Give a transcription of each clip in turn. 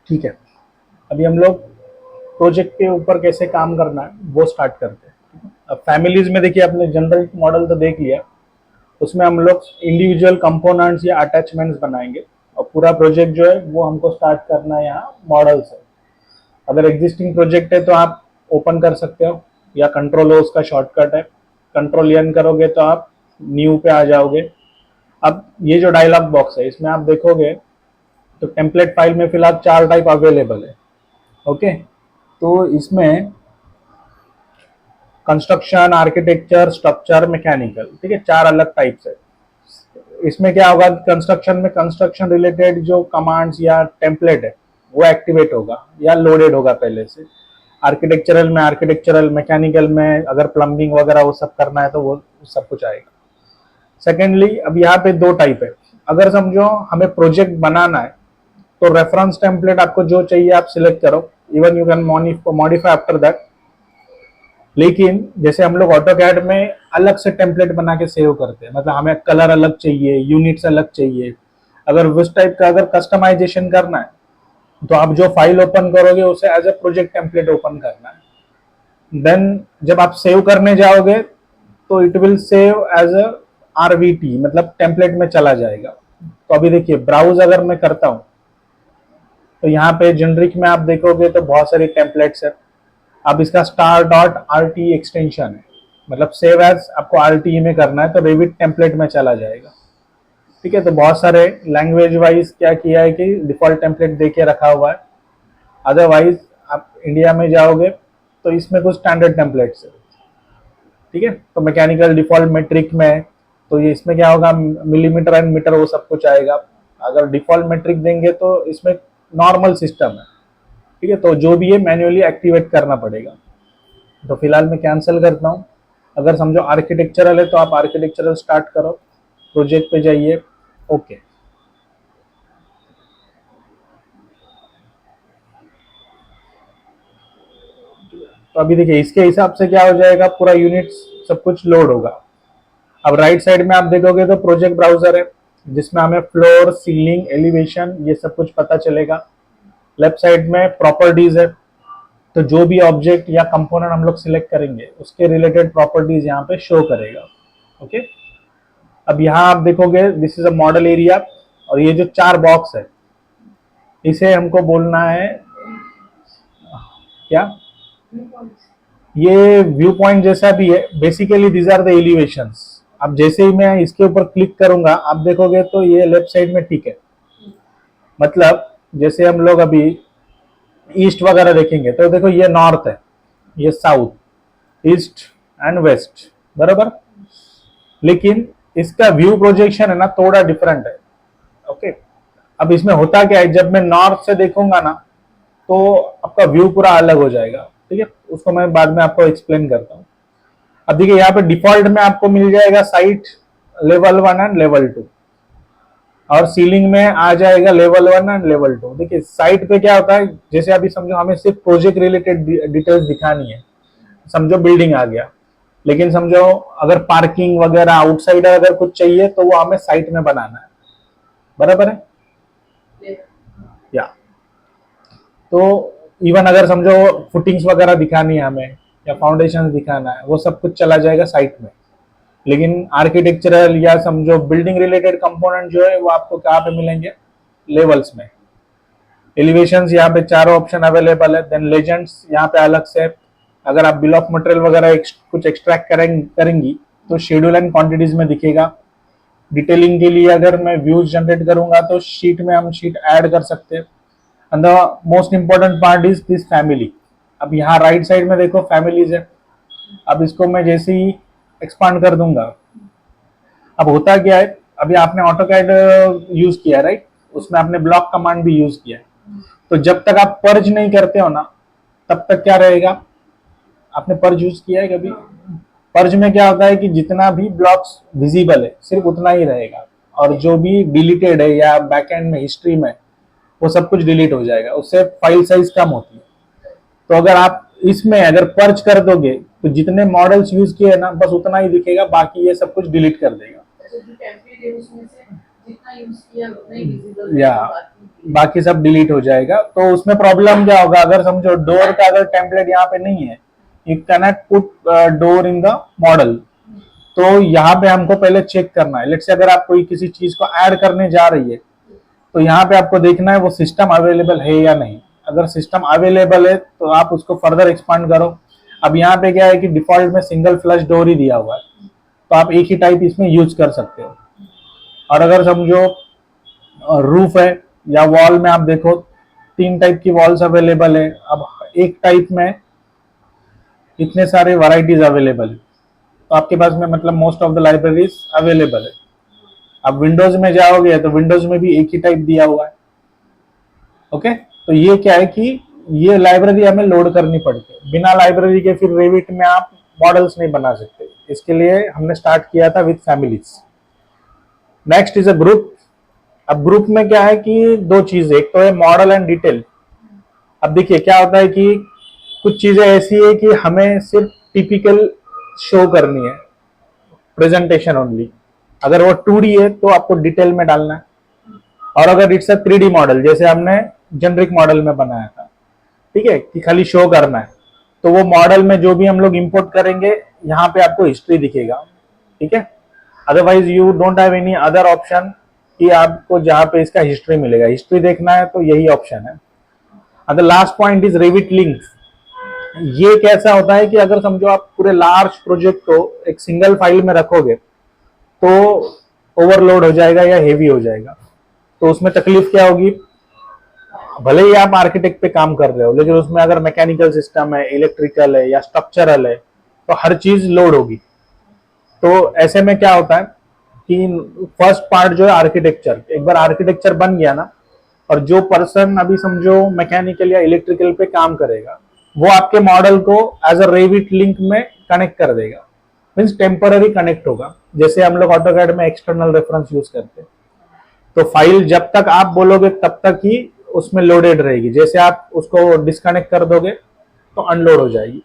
ठीक है, अभी हम लोग प्रोजेक्ट के ऊपर कैसे काम करना है वो स्टार्ट करते हैं। अब फैमिलीज में देखिए, आपने जनरल मॉडल तो देख लिया, उसमें हम लोग इंडिविजुअल कंपोनेंट्स या अटैचमेंट्स बनाएंगे, और पूरा प्रोजेक्ट जो है वो हमको स्टार्ट करना है यहाँ मॉडल से। अगर एग्जिस्टिंग प्रोजेक्ट है तो आप ओपन कर सकते हो, या कंट्रोल ओ उसका शॉर्टकट है, कंट्रोल एन करोगे तो आप न्यू पे आ जाओगे। अब ये जो डायलॉग बॉक्स है इसमें आप देखोगे तो टेम्पलेट फाइल में फिलहाल 4 टाइप अवेलेबल है। ओके, तो इसमें कंस्ट्रक्शन, आर्किटेक्चर, स्ट्रक्चर, मैकेनिकल, ठीक है, 4 अलग टाइप्स है। इसमें क्या होगा, कंस्ट्रक्शन में कंस्ट्रक्शन रिलेटेड जो कमांड्स या टेम्पलेट है वो एक्टिवेट होगा या लोडेड होगा पहले से। आर्किटेक्चरल में आर्किटेक्चरल, मैकेनिकल में अगर प्लम्बिंग वगैरह वो सब करना है तो वो सब कुछ आएगा। सेकेंडली, अब यहाँ पे 2 टाइप है। अगर समझो हमें प्रोजेक्ट बनाना है तो रेफरेंस टेम्पलेट आपको जो चाहिए आप सिलेक्ट करो, even you can modify after that. लेकिन जैसे हम लोग ऑटोकैड में अलग से टेम्पलेट बना के सेव करते हैं, मतलब हमें कलर अलग चाहिए, यूनिट्स अलग चाहिए, अगर उस टाइप का अगर कस्टमाइजेशन करना है तो आप जो फाइल ओपन करोगे उसे as a project template open करना है। देन जब आप सेव करने जाओगे तो it will save as a RVT, मतलब टेम्पलेट में चला जाएगा। तो अभी देखिए, ब्राउज अगर मैं करता हूँ तो यहाँ पे जेनरिक में आप देखोगे तो बहुत सारी टेम्पलेट्स है। अब इसका star dot R T extension है, मतलब सेव एज आपको आर टी में करना है तो रेविट टेम्पलेट में चला जाएगा। ठीक है, तो बहुत सारे लैंग्वेज वाइज क्या किया है कि डिफॉल्ट टेम्पलेट दे के रखा हुआ है। अदरवाइज आप इंडिया में जाओगे तो इसमें कुछ स्टैंडर्ड टेम्पलेट्स है। ठीक है, तो मैकेनिकल डिफॉल्ट मेट्रिक में तो ये इसमें क्या होगा, मिलीमीटर एंड मीटर वो सब कुछ आएगा। अगर डिफॉल्ट मेट्रिक देंगे तो इसमें नॉर्मल सिस्टम है। ठीक है, तो जो भी है मैन्युअली एक्टिवेट करना पड़ेगा। तो फिलहाल मैं कैंसिल करता हूँ। अगर समझो आर्किटेक्चरल है तो आप आर्किटेक्चरल स्टार्ट करो, प्रोजेक्ट पे जाइए, ओके। तो अभी देखिए इसके हिसाब से क्या हो जाएगा, पूरा यूनिट्स सब कुछ लोड होगा। अब राइट साइड में आप देखोगे तो प्रोजेक्ट ब्राउजर है जिसमें हमें फ्लोर, सीलिंग, एलिवेशन ये सब कुछ पता चलेगा। लेफ्ट साइड में प्रॉपर्टीज है, तो जो भी ऑब्जेक्ट या कंपोनेंट हम लोग सिलेक्ट करेंगे उसके रिलेटेड प्रॉपर्टीज यहाँ पे शो करेगा। ओके, अब यहाँ आप देखोगे this is a model area, और ये जो 4 बॉक्स है इसे हमको बोलना है क्या, ये व्यू पॉइंट जैसा भी है, basically these are the elevations. अब जैसे ही मैं इसके ऊपर क्लिक करूंगा आप देखोगे तो ये लेफ्ट साइड में ठीक है, मतलब जैसे हम लोग अभी ईस्ट वगैरह देखेंगे तो देखो ये नॉर्थ है, ये साउथ, ईस्ट एंड वेस्ट, बराबर। लेकिन इसका व्यू प्रोजेक्शन है ना थोड़ा डिफरेंट है। ओके, अब इसमें होता क्या है, जब मैं नॉर्थ से देखूंगा ना तो आपका व्यू पूरा अलग हो जाएगा। ठीक है, उसको मैं बाद में आपको एक्सप्लेन करता हूँ। अब देखिए यहाँ पे डिफॉल्ट में आपको मिल जाएगा साइट लेवल 1 एंड लेवल 2, और सीलिंग में आ जाएगा लेवल 1 एंड लेवल 2। देखिए साइट पे क्या होता है, जैसे अभी समझो हमें सिर्फ प्रोजेक्ट रिलेटेड डिटेल्स दिखानी है, समझो बिल्डिंग आ गया, लेकिन समझो अगर पार्किंग वगैरह आउटसाइड अगर कुछ चाहिए तो वो हमें साइट में बनाना है, बराबर है या। तो इवन अगर समझो फुटिंग्स वगैरह दिखानी है हमें या फाउंडेशन दिखाना है, वो सब कुछ चला जाएगा साइट में। लेकिन आर्किटेक्चरल या समझो बिल्डिंग रिलेटेड कंपोनेंट जो है वो आपको कहाँ पे मिलेंगे, लेवल्स में। एलिवेशंस यहाँ पे 4 ऑप्शन अवेलेबल है। देन लेजेंड्स यहाँ पे अलग से, अगर आप बिल ऑफ मटेरियल वगैरह कुछ एक्सट्रैक्ट करेंगी तो शेड्यूल एंड क्वांटिटीज में दिखेगा। डिटेलिंग के लिए अगर मैं व्यूज जनरेट करूंगा तो शीट में हम शीट ऐड कर सकते हैं। And the most important part is this family. अब यहाँ राइट साइड में देखो फैमिलीज है। अब इसको मैं जैसे ही एक्सपांड कर दूंगा, अब होता क्या है, अभी आपने ऑटोकैड यूज किया राइट, उसमें आपने ब्लॉक कमांड भी यूज किया। तो जब तक आप पर्ज नहीं करते हो ना तब तक क्या रहेगा, आपने पर्ज यूज किया है कभी? पर्ज में क्या होता है कि जितना भी ब्लॉक्स विजिबल है सिर्फ उतना ही रहेगा, और जो भी डिलीटेड है या बैकएंड में हिस्ट्री में वो सब कुछ डिलीट हो जाएगा, उससे फाइल साइज कम होती है। तो अगर आप इसमें अगर पर्च कर दोगे तो जितने मॉडल्स यूज किए ना बस उतना ही दिखेगा, बाकी ये सब कुछ डिलीट कर देगा। जितना यूज किया उतना ही विजिबल या बाकी सब डिलीट हो जाएगा। तो उसमें प्रॉब्लम क्या होगा, अगर समझो डोर का अगर टेम्पलेट यहाँ पे नहीं है, you cannot put door in the model, तो यहाँ पे हमको पहले चेक करना है। लेट्स से अगर आप कोई किसी चीज को ऐड करने जा रही है, तो यहाँ पे आपको देखना है वो सिस्टम अवेलेबल है या नहीं। अगर सिस्टम अवेलेबल है तो आप उसको फर्दर एक्सपांड करो। अब यहाँ पे क्या है कि डिफॉल्ट में सिंगल फ्लश डोर ही दिया हुआ है, तो आप एक ही टाइप इसमें यूज कर सकते हो। और अगर समझो रूफ है या वॉल में, आप देखो 3 टाइप की वॉल्स अवेलेबल है। अब एक टाइप में इतने सारे वैरायटीज अवेलेबल है, तो आपके पास में मतलब most of the libraries available है। अब विंडोज में जाओगे तो विंडोज में भी एक ही टाइप दिया हुआ है। ओके, तो ये क्या है कि ये लाइब्रेरी हमें लोड करनी पड़ती है। बिना लाइब्रेरी के फिर रेविट में आप मॉडल्स नहीं बना सकते। इसके लिए हमने स्टार्ट किया था with families. Next is a group. अब ग्रुप में क्या है कि दो चीजें, एक तो है मॉडल एंड डिटेल। अब देखिए क्या होता है कि कुछ चीजें ऐसी है कि हमें सिर्फ टिपिकल शो करनी है, प्रेजेंटेशन ओनली। अगर वो 2D है तो आपको डिटेल में डालना है। और अगर इट्स अ 3D मॉडल, जैसे हमने जेनरिक मॉडल में बनाया था, ठीक है, कि खाली शो करना है, तो वो मॉडल में जो भी हम लोग इंपोर्ट करेंगे यहाँ पे आपको हिस्ट्री दिखेगा। ठीक है, otherwise you don't have any other option कि आपको जहाँ पे इसका हिस्ट्री मिलेगा। हिस्ट्री देखना है तो यही ऑप्शन है। The last point is Revit links. ये कैसा होता है कि अगर समझो आप पूरे लार्ज प्रोजेक्ट को एक सिंगल फाइल में रखोगे तो ओवरलोड हो जाएगा या हेवी हो जाएगा। तो उसमें तकलीफ क्या होगी, भले ही आप आर्किटेक्ट पे काम कर रहे हो, लेकिन उसमें अगर मैकेनिकल सिस्टम है, इलेक्ट्रिकल है या स्ट्रक्चरल है, तो हर चीज लोड होगी। तो ऐसे में क्या होता है कि फर्स्ट पार्ट जो है आर्किटेक्चर, एक बार आर्किटेक्चर बन गया ना, और जो पर्सन अभी समझो मैकेनिकल या इलेक्ट्रिकल पे काम करेगा, वो आपके मॉडल को एज अ रेविट लिंक में कनेक्ट कर देगा। मीन्स टेम्पररी कनेक्ट होगा। जैसे हम लोग ऑटोकैड में एक्सटर्नल रेफरेंस यूज करते हैं, तो फाइल जब तक आप बोलोगे तब तक ही उसमें लोडेड रहेगी। जैसे आप उसको डिस्कनेक्ट कर दोगे तो अनलोड हो जाएगी।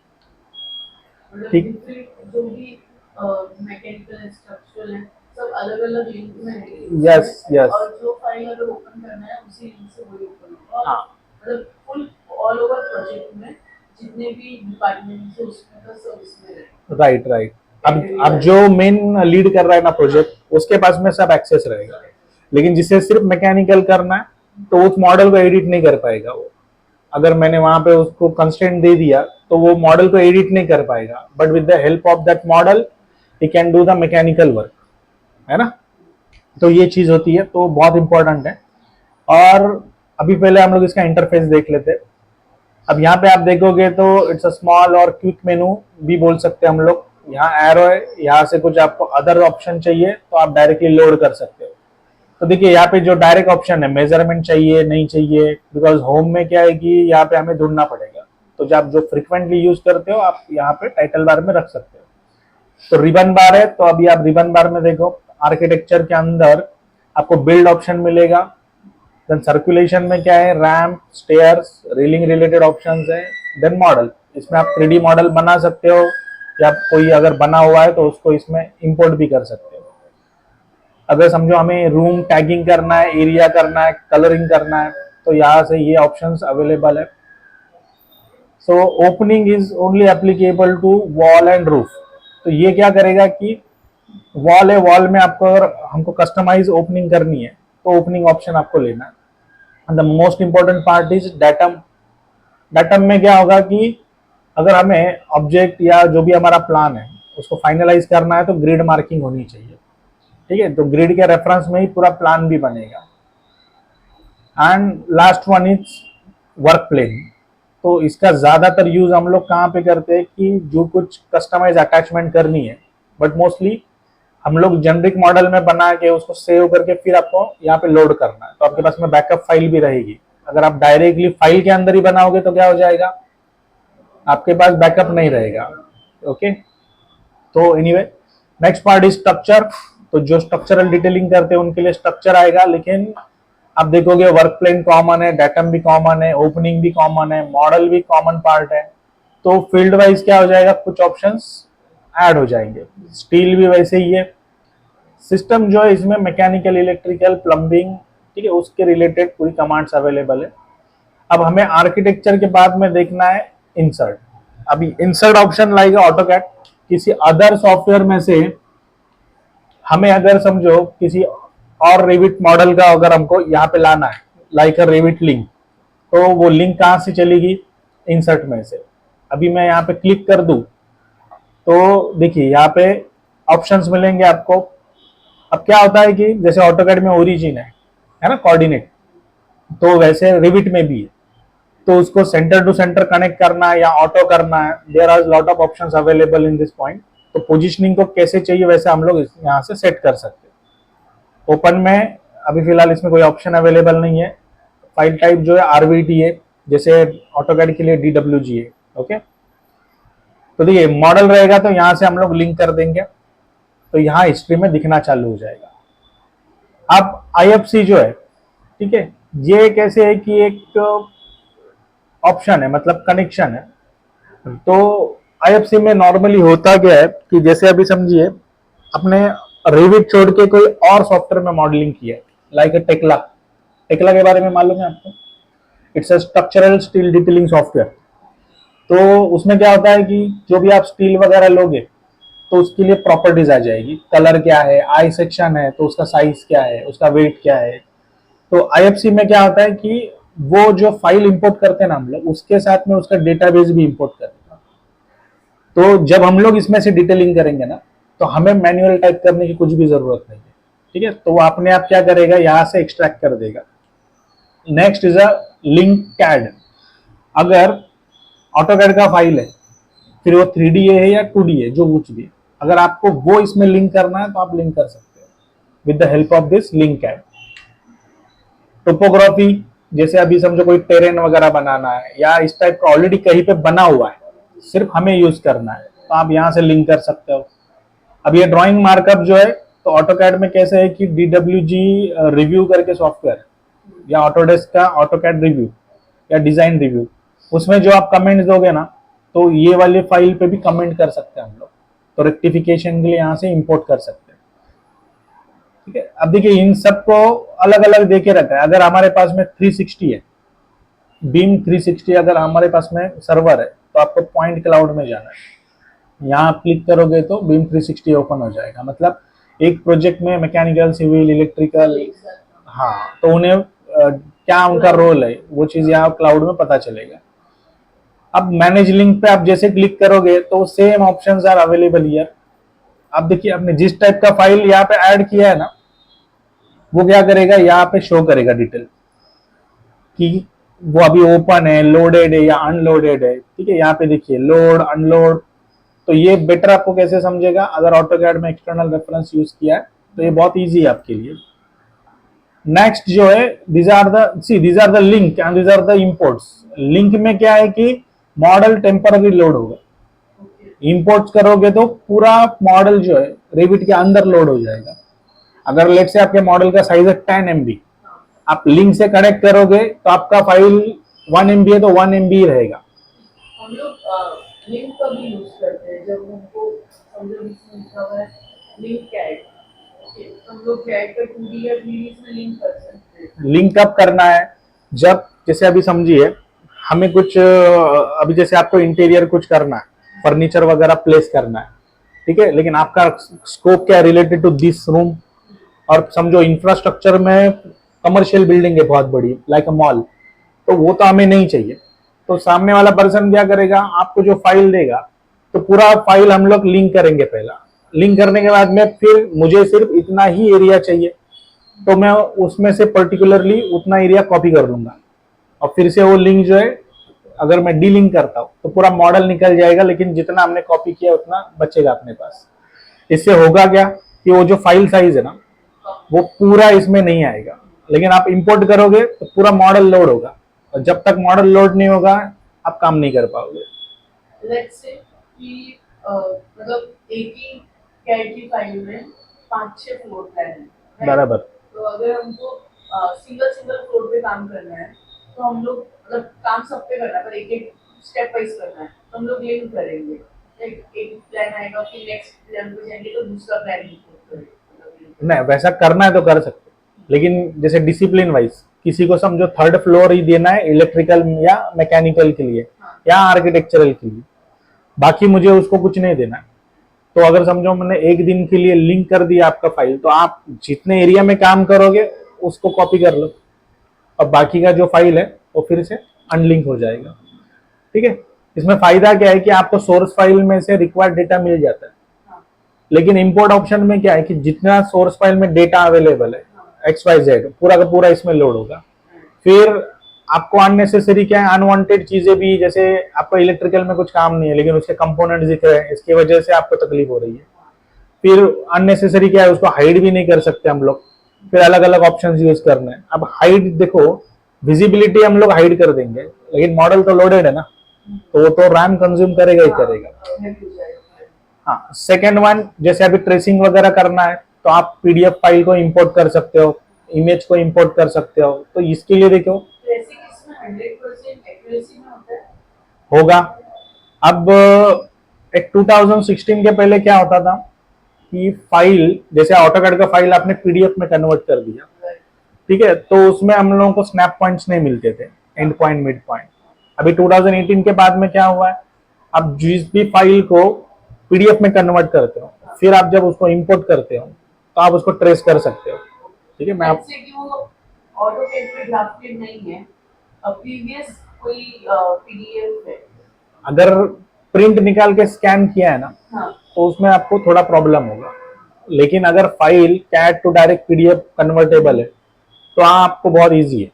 मतलब ठीक, डिफरेंट जो भी मैकेनिकल स्ट्रक्चरल है सब अलग अलग लिंक में है यस यस, और जो फाइल अगर ओपन करना है उसी लिंक से वही ओपन होगा। हाँ, मतलब फुल ऑल ओवर प्रोजेक्ट में जितने भी डिपार्टमेंट है उसमें का सब इसमें रहेगा। Right right. अब जो मेन लीड कर रहा है ना प्रोजेक्ट, उसके पास में सब एक्सेस रहेगा। लेकिन जिसे सिर्फ मैकेनिकल करना है तो उस मॉडल को एडिट नहीं कर पाएगा वो। अगर मैंने वहां पे उसको कंस्ट्रेंट दे दिया तो वो मॉडल को एडिट नहीं कर पाएगा, but with the help of that model he can do the mechanical work, है ना। तो ये चीज होती है, तो बहुत इंपॉर्टेंट है। और अभी पहले हम लोग इसका इंटरफेस देख लेते हैं। अब यहाँ पे आप देखोगे तो इट्स अ स्मॉल और क्विक मेनू भी बोल सकते हैं हम लोग। यहाँ एरो है, यहाँ से कुछ आपको अदर ऑप्शन चाहिए तो आप डायरेक्टली लोड कर सकते हो। तो देखिए यहाँ पे जो डायरेक्ट ऑप्शन है, मेजरमेंट चाहिए नहीं चाहिए, बिकॉज होम में क्या है कि यहाँ पे हमें ढूंढना पड़ेगा। तो जब आप जो फ्रिक्वेंटली यूज करते हो आप यहाँ पे टाइटल बार में रख सकते हो। तो रिबन बार है, तो अभी आप रिबन बार में देखो, आर्किटेक्चर के अंदर आपको बिल्ड ऑप्शन मिलेगा। देन सर्कुलेशन में क्या है, ramp, stairs, railing related options है। देन मॉडल, इसमें आप 3D मॉडल बना सकते हो, या कोई अगर बना हुआ है तो उसको इसमें इंपोर्ट भी कर सकते हो। अगर समझो हमें रूम टैगिंग करना है, एरिया करना है, कलरिंग करना है, तो यहाँ से ये ऑप्शंस अवेलेबल है। So opening is only applicable to wall and roof. तो ये क्या करेगा कि वॉल है, वॉल में आपको अगर हमको कस्टमाइज ओपनिंग करनी है तो ओपनिंग ऑप्शन आपको लेना है। And the most important part is datum. Datum में क्या होगा कि अगर हमें ऑब्जेक्ट या जो भी हमारा प्लान है उसको फाइनलाइज करना है तो ग्रिड मार्किंग होनी चाहिए। ठीक है, तो ग्रिड के रेफरेंस में ही पूरा प्लान भी बनेगा। And last one is work plane. तो इसका ज्यादातर यूज हम लोग कहाँ पे करते हैं कि जो कुछ कस्टमाइज अटैचमेंट करनी है, बट मोस्टली हम लोग जेनरिक मॉडल में बना के उसको सेव करके फिर आपको यहाँ पे लोड करना है, तो आपके पास में बैकअप फाइल भी रहेगी। अगर आप डायरेक्टली फाइल के अंदर ही बनाओगे तो क्या हो जाएगा, आपके पास बैकअप नहीं रहेगा। ओके, तो anyway next part is structure. तो जो स्ट्रक्चरल डिटेलिंग करते हैं उनके लिए स्ट्रक्चर आएगा, लेकिन आप देखोगे वर्क प्लेन कॉमन है, डाटम भी कॉमन है, ओपनिंग भी कॉमन है, मॉडल भी कॉमन पार्ट है। तो फील्ड वाइज क्या हो जाएगा, कुछ ऑप्शंस ऐड हो जाएंगे। स्टील भी वैसे ही है, सिस्टम जो है इसमें मैकेनिकल, इलेक्ट्रिकल, प्लम्बिंग, ठीक है, उसके रिलेटेड पूरी कमांड्स अवेलेबल है। अब हमें आर्किटेक्चर के बाद में देखना है इंसर्ट। अभी इंसर्ट ऑप्शन लाएगा ऑटोकैड, किसी अदर सॉफ्टवेयर में से हमें अगर समझो किसी और रेविट मॉडल का अगर हमको यहाँ पे लाना है, लाइक अ रेविट लिंक, तो वो लिंक कहाँ से चलेगी? इंसर्ट में से। अभी मैं यहाँ पे क्लिक कर दूं तो देखिए यहाँ पे ऑप्शंस मिलेंगे आपको। अब क्या होता है कि जैसे ऑटोकैड में ओरिजिन है ना, कोऑर्डिनेट, तो वैसे रिविट में भी है। तो उसको सेंटर टू सेंटर कनेक्ट करना है या ऑटो करना है, there are lot of options available in this point. तो पोजीशनिंग को कैसे चाहिए वैसे हम लोग यहाँ से सेट कर सकते हैं। ओपन में अभी फिलहाल इसमें कोई ऑप्शन अवेलेबल नहीं है। फाइल टाइप जो है आरवीटी है, जैसे ऑटोकैड के लिए डीडब्ल्यूजी है। ओके, तो देखिए मॉडल रहेगा तो यहाँ से हम लोग लिंक कर देंगे, तो यहाँ हिस्ट्री में दिखना चालू हो जाएगा। अब आईएफसी जो है, ठीक है, ये कैसे है कि एक ऑप्शन है, मतलब कनेक्शन है। तो आईएफसी में नॉर्मली होता क्या है कि जैसे अभी समझिए अपने रेविट छोड़ के कोई और सॉफ्टवेयर में मॉडलिंग किया है, लाइक टेक्ला। टेक्ला के बारे में मालूम है आपको? It's a structural steel detailing software. तो उसमें क्या होता है कि जो भी आप स्टील वगैरह लोगे तो उसके लिए प्रॉपर्टीज आ जाएगी, कलर क्या है, आई सेक्शन है तो उसका साइज क्या है, उसका वेट क्या है। तो आईएफसी में क्या होता है कि वो जो फाइल इंपोर्ट करते हैं ना हम लोग, उसके साथ में उसका डेटाबेस भी इंपोर्ट करते हैं। तो जब हम लोग इसमें से डिटेलिंग करेंगे ना, तो हमें मैन्युअल टाइप करने की कुछ भी जरूरत नहीं है, ठीक है। तो वो अपने आप क्या करेगा, यहाँ से एक्सट्रैक्ट कर देगा। Next is a link CAD. अगर ऑटोकैड का फाइल है, फिर वो 3D है या 2D है, जो कुछ भी है, अगर आपको वो इसमें लिंक करना है तो आप लिंक कर सकते हो with the help of this link CAD. Topography, जैसे अभी समझो कोई टेरेन वगैरह बनाना है या इस टाइप का ऑलरेडी कहीं पे बना हुआ है, सिर्फ हमें यूज करना है, तो आप यहाँ से लिंक कर सकते हो। अब ये ड्राइंग मार्कअप जो है, तो ऑटोकैड में कैसे है कि डीडब्ल्यूजी रिव्यू करके सॉफ्टवेयर, या ऑटोडेस्क का ऑटोकैड रिव्यू या डिजाइन रिव्यू, उसमें जो आप कमेंट्स दोगे ना, तो ये वाले फाइल पे भी कमेंट कर सकते हैं हम लोग, तो रेक्टिफिकेशन के लिए यहाँ से इंपोर्ट कर सकते हैं, ठीक है। अब देखिए इन सबको अलग अलग देके रखा है। अगर हमारे पास में 360 है, बीम 360 अगर हमारे पास में सर्वर है, तो आपको पॉइंट क्लाउड में जाना है। यहाँ आप क्लिक करोगे तो बीम 360 ओपन हो जाएगा। मतलब एक प्रोजेक्ट में मैकेनिकल, सिविल, इलेक्ट्रिकल, हाँ, तो उन्हें क्या उनका रोल है वो चीज यहाँ क्लाउड में पता चलेगा। अब मैनेज लिंक पे आप जैसे क्लिक करोगे तो same options are available here. अब देखिए आपने जिस टाइप का फाइल यहाँ पे ऐड किया है ना, वो क्या करेगा, यहाँ पे शो करेगा डिटेल कि वो अभी ओपन है, लोडेड है या अनलोडेड है, ठीक है। यहाँ पे देखिए लोड, अनलोड। तो ये बेटर आपको कैसे समझेगा, अगर ऑटोकैड में एक्सटर्नल रेफरेंस यूज किया है तो ये बहुत इजी है आपके लिए। नेक्स्ट जो है, these are the link and these are the imports. Link में क्या है कि मॉडल टेम्पररी लोड होगा, इंपोर्ट करोगे तो पूरा मॉडल जो है रेविट के अंदर लोड हो जाएगा। अगर लेट से आपके मॉडल का साइज है 10 MB, आप लिंक से कनेक्ट करोगे तो आपका फाइल 1 MB है तो 1 MB रहेगा। हम लोग लिंक का भी यूज करते हैं जब हमको समझो इसमें लिखा हुआ है लिंक कैड, ओके, तो हम लोग कैड का 2D या 3D इसमें लिंक कर सकते हैं। लिंक कब करना है, जब जैसे अभी समझिए हमें कुछ अभी जैसे आपको इंटीरियर कुछ करना है, फर्नीचर वगैरह प्लेस करना है, ठीक है, लेकिन आपका स्कोप क्या है, रिलेटेड टू दिस रूम। और समझो इंफ्रास्ट्रक्चर में कमर्शियल बिल्डिंग है बहुत बड़ी, लाइक अ मॉल, तो वो तो हमें नहीं चाहिए। तो सामने वाला पर्सन क्या करेगा, आपको जो फाइल देगा तो पूरा फाइल हम लोग लिंक करेंगे। पहला लिंक करने के बाद में फिर मुझे सिर्फ इतना ही एरिया चाहिए, तो मैं उसमें से पर्टिकुलरली उतना एरिया कॉपी कर लूंगा और फिर से वो लिंक जो है, अगर मैं डी लिंक करता हूँ तो पूरा मॉडल निकल जाएगा, लेकिन जितना हमने कॉपी किया उतना बचेगा अपने पास। इससे होगा क्या कि वो जो फाइल साइज है ना, वो पूरा इसमें नहीं आएगा, लेकिन आप इंपोर्ट करोगे तो पूरा मॉडल लोड होगा, और जब तक मॉडल लोड नहीं होगा आप काम नहीं कर पाओगे। लेट्स से कि मतलब एक ही कैड की फाइल में 5-6 फ्लोर प्लान है, right? बराबर। तो अगर हमको सिंगल सिंगल फ्लोर पे काम करना है तो हम लोग मतलब काम सब पे करना है पर एक एक स्टेप वाइज करना है, तो हम लोग लिंक करेंगे। एक प्लान आएगा फिर नेक्स्ट प्लान पे जाएंगे तो दूसरा प्लान इंपोर्ट करेंगे, नहीं, वैसा करना है तो कर सकते हो, लेकिन जैसे डिसिप्लिन वाइज किसी को समझो थर्ड फ्लोर ही देना है इलेक्ट्रिकल या मैकेनिकल के लिए या आर्किटेक्चरल के लिए, बाकी मुझे उसको कुछ नहीं देना है। तो अगर समझो मैंने एक दिन के लिए लिंक कर दिया आपका फाइल, तो आप जितने एरिया में काम करोगे उसको कॉपी कर लो, और बाकी का जो फाइल है वो फिर से अनलिंक हो जाएगा। ठीक है, इसमें फायदा क्या है कि आपको सोर्स फाइल में से रिक्वायर्ड डेटा मिल जाता है, लेकिन इंपोर्ट ऑप्शन में क्या है कि जितना सोर्स फाइल में डेटा अवेलेबल है XYZ पूरा का पूरा इसमें लोड होगा। फिर आपको अननेसेसरी क्या है, अनवांटेड चीजें भी, जैसे आपको इलेक्ट्रिकल में कुछ काम नहीं है लेकिन उसके कंपोनेंट दिख रहे हैं, इसकी वजह से आपको तकलीफ हो रही है। फिर अननेसेसरी क्या है, उसको हाइड भी नहीं कर सकते हम लोग, फिर अलग अलग ऑप्शन यूज करने हैं। अब हाइड देखो, विजिबिलिटी हम लोग हाइड कर देंगे, लेकिन मॉडल तो लोडेड है ना, तो वो तो रैम कंज्यूम करेगा ही करेगा। हाँ, सेकेंड वन, जैसे अभी ट्रेसिंग वगैरह करना है तो आप PDF फाइल को इंपोर्ट कर सकते हो, इमेज को इंपोर्ट कर सकते हो, तो इसके लिए देखो होगा। अब एक 2016 के पहले क्या होता था कि फाइल, जैसे ऑटोकैड का फाइल आपने PDF में कन्वर्ट कर दिया, ठीक है, तो उसमें हम लोगों को स्नैप पॉइंट्स नहीं मिलते थे, एंड पॉइंट, मिड पॉइंट। अभी 2018 के बाद में क्या हुआ है, आप जिस भी फाइल को PDF में कन्वर्ट करते हो, फिर आप जब उसको इंपोर्ट करते हो तो आप उसको ट्रेस कर सकते हो। ठीक है, मैं आप ऑटोकैड पे ड्राफ्टेड नहीं है, प्रीवियस कोई PDF है, अगर प्रिंट निकाल के स्कैन किया है ना, हाँ, तो उसमें आपको थोड़ा प्रॉब्लम होगा, लेकिन अगर file CAD to direct PDF convertible है तो आपको बहुत इजी है।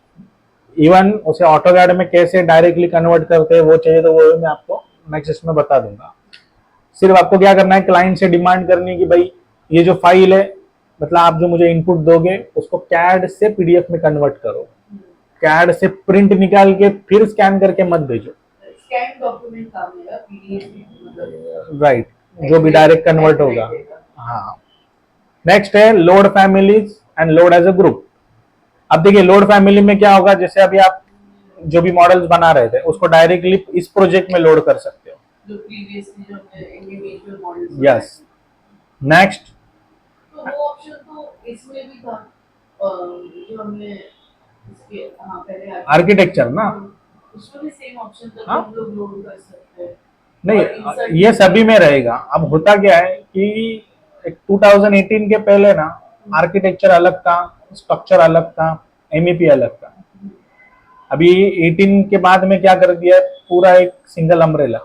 इवन उसे ऑटोकैड में कैसे डायरेक्टली कन्वर्ट करते हैं वो चाहिए तो वो मैं आपको नेक्स्ट में बता दूंगा। सिर्फ आपको क्या करना है, क्लाइंट से डिमांड करनी है कि भाई ये जो फाइल है, मतलब आप जो मुझे इनपुट दोगे उसको कैड से PDF में कन्वर्ट करो, कैड से प्रिंट निकाल के फिर स्कैन करके मत भेजो। स्कैन डॉक्यूमेंट काम है, PDF राइट, जो भी डायरेक्ट कन्वर्ट होगा। हाँ, नेक्स्ट है load families and load as a group. अब देखिए लोड फैमिली में क्या होगा, जैसे अभी आप जो भी मॉडल्स बना रहे थे उसको डायरेक्टली इस प्रोजेक्ट में लोड कर सकते हो, जो प्रीवियसली जो इंडिविजुअल मॉडल्स। यस। नेक्स्ट, तो वो ऑप्शन तो इसमें भी था, जो हमने इसके पहले आर्किटेक्चर ना, उसमें भी सेम ऑप्शन था कि हाँ? हम लोग लोड कर सकते हैं। नहीं, ये सभी में रहेगा। अब होता क्या है कि 2018 के पहले ना आर्किटेक्चर अलग था, स्ट्रक्चर अलग था, MEP अलग था। अभी 18 के बाद में क्या कर दिया, पूरा एक सिंगल अम्ब्रेला,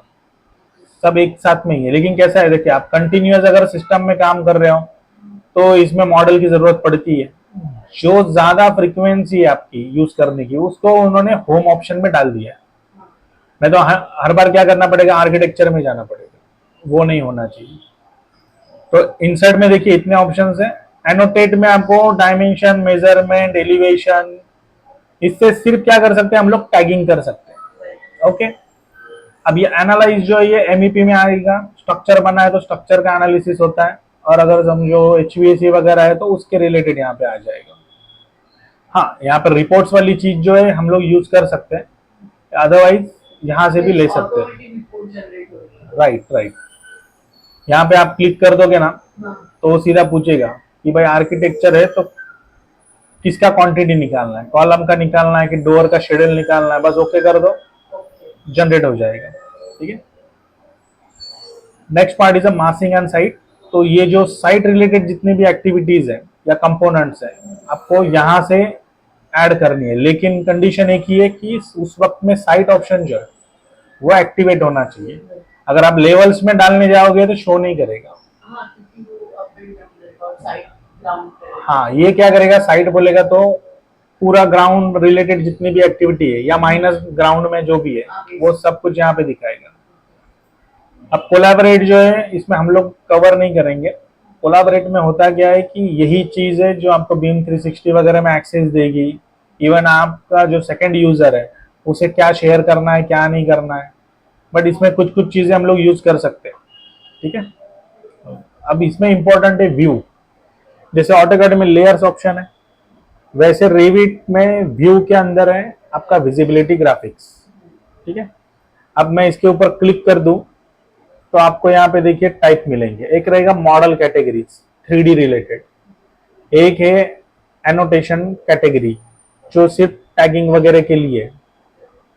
सब एक साथ में ही है। लेकिन कैसा है, देखिए आप कंटिन्यूअस अगर सिस्टम में काम कर रहे हो तो इसमें मॉडल की जरूरत पड़ती है। जो ज्यादा फ्रीक्वेंसी है आपकी यूज करने की, उसको उन्होंने होम ऑप्शन में डाल दिया है। नहीं तो हर बार क्या करना पड़ेगा, आर्किटेक्चर में जाना पड़ेगा, वो नहीं होना चाहिए। तो इंसर्ट में देखिए इतने ऑप्शंस हैं। एनोटेट में आपको डायमेंशन, मेजरमेंट, एलिवेशन, इससे सिर्फ क्या कर सकते हैं हम लोग, टैगिंग कर सकते हैं। ओके, अब ये एनालाइज जो है ये MEP में आएगा। स्ट्रक्चर बना है तो स्ट्रक्चर का एनालिसिस होता है, और अगर समझो HVAC वगैरह है तो उसके रिलेटेड यहाँ पे आ जाएगा। हाँ, यहाँ पर रिपोर्ट्स वाली चीज जो है हम लोग यूज कर सकते हैं, अदरवाइज यहाँ से भी ले सकते हैं। राइट राइट, यहाँ पे आप क्लिक कर दोगे ना तो वो सीधा पूछेगा कि भाई आर्किटेक्चर है तो किसका क्वांटिटी निकालना है, कॉलम का निकालना है कि डोर का शेड्यूल निकालना है, बस ओके कर दो, जनरेट हो जाएगा। ठीक है, next part is a मासिंग and site. तो ये जो साइट रिलेटेड जितनी भी एक्टिविटीज है या कंपोनेंट्स है, आपको यहाँ से ऐड करनी है, लेकिन कंडीशन एक ही है कि उस वक्त में साइट ऑप्शन जो है वो एक्टिवेट होना चाहिए। अगर आप लेवल्स में डालने जाओगे तो शो नहीं करेगा। हाँ, ये क्या करेगा, साइट बोलेगा तो पूरा ग्राउंड रिलेटेड जितनी भी एक्टिविटी है या माइनस ग्राउंड में जो भी है वो सब कुछ यहाँ पे दिखाएगा। अब कोलैबोरेट जो है इसमें हम लोग कवर नहीं करेंगे। कोलैबोरेट में होता क्या है कि यही चीज है जो आपको बीम 360 वगैरह में एक्सेस देगी। इवन आपका जो सेकंड यूजर है उसे क्या शेयर करना है क्या नहीं करना है, बट इसमें कुछ कुछ चीजें हम लोग यूज कर सकते हैं। ठीक है, अब इसमें इंपॉर्टेंट है व्यू। जैसे ऑटोकैड में लेयर्स ऑप्शन है, वैसे रेविट में व्यू के अंदर है आपका विजिबिलिटी ग्राफिक्स। ठीक है, अब मैं इसके ऊपर क्लिक कर दूं तो आपको यहाँ पे देखिए टाइप मिलेंगे। एक रहेगा मॉडल कैटेगरीज 3D रिलेटेड, एक है एनोटेशन कैटेगरी जो सिर्फ टैगिंग वगैरह के लिए।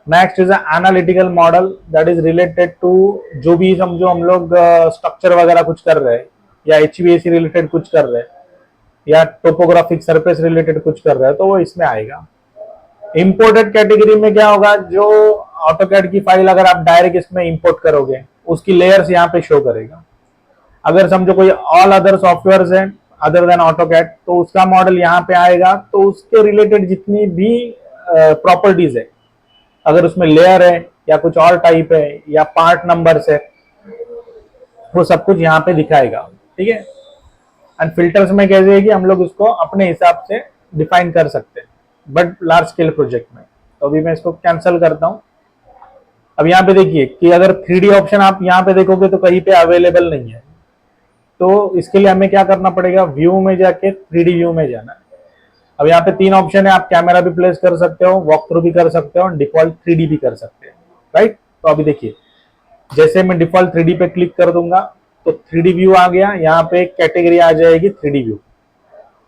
Next is analytical model that is related to जो भी समझो हम लोग स्ट्रक्चर वगैरह कुछ कर रहे हैं या एचवीएसी रिलेटेड कुछ कर रहे हैं या टोपोग्राफिक सरफेस रिलेटेड कुछ कर रहे हैं तो वो इसमें आएगा। इंपोर्टेड कैटेगरी में क्या होगा, जो ऑटोकैड की फाइल अगर आप डायरेक्ट इसमें इंपोर्ट करोगे उसकी लेयर्स यहाँ पे शो करेगा। अगर समझो कोई ऑल अदर सॉफ्टवेयर है अदर देन ऑटोकैड तो उसका मॉडल यहाँ पे आएगा, तो उसके रिलेटेड जितनी भी प्रॉपर्टीज है, अगर उसमें लेयर है या कुछ और टाइप है या पार्ट नंबर्स है, वो सब कुछ यहाँ पे दिखाएगा। ठीक है। एंड फिल्टर्स में कैसे है कि हम लोग उसको अपने हिसाब से डिफाइन कर सकते हैं बट लार्ज स्केल प्रोजेक्ट में। तो अभी मैं इसको कैंसिल करता हूँ। अब यहाँ पे देखिए कि अगर 3D ऑप्शन आप यहाँ पे देखोगे तो कहीं पे अवेलेबल नहीं है, तो इसके लिए हमें क्या करना पड़ेगा, व्यू में जाके 3D व्यू में जाना है। अब यहाँ पे 3 ऑप्शन है, आप कैमरा भी प्लेस कर सकते हो, वॉक थ्रू भी कर सकते हो और डिफॉल्ट 3D भी कर सकते हैं। राइट। तो अभी देखिए जैसे मैं डिफॉल्ट 3D पे क्लिक कर दूंगा तो 3D व्यू आ गया, यहाँ पे कैटेगरी आ जाएगी 3D व्यू।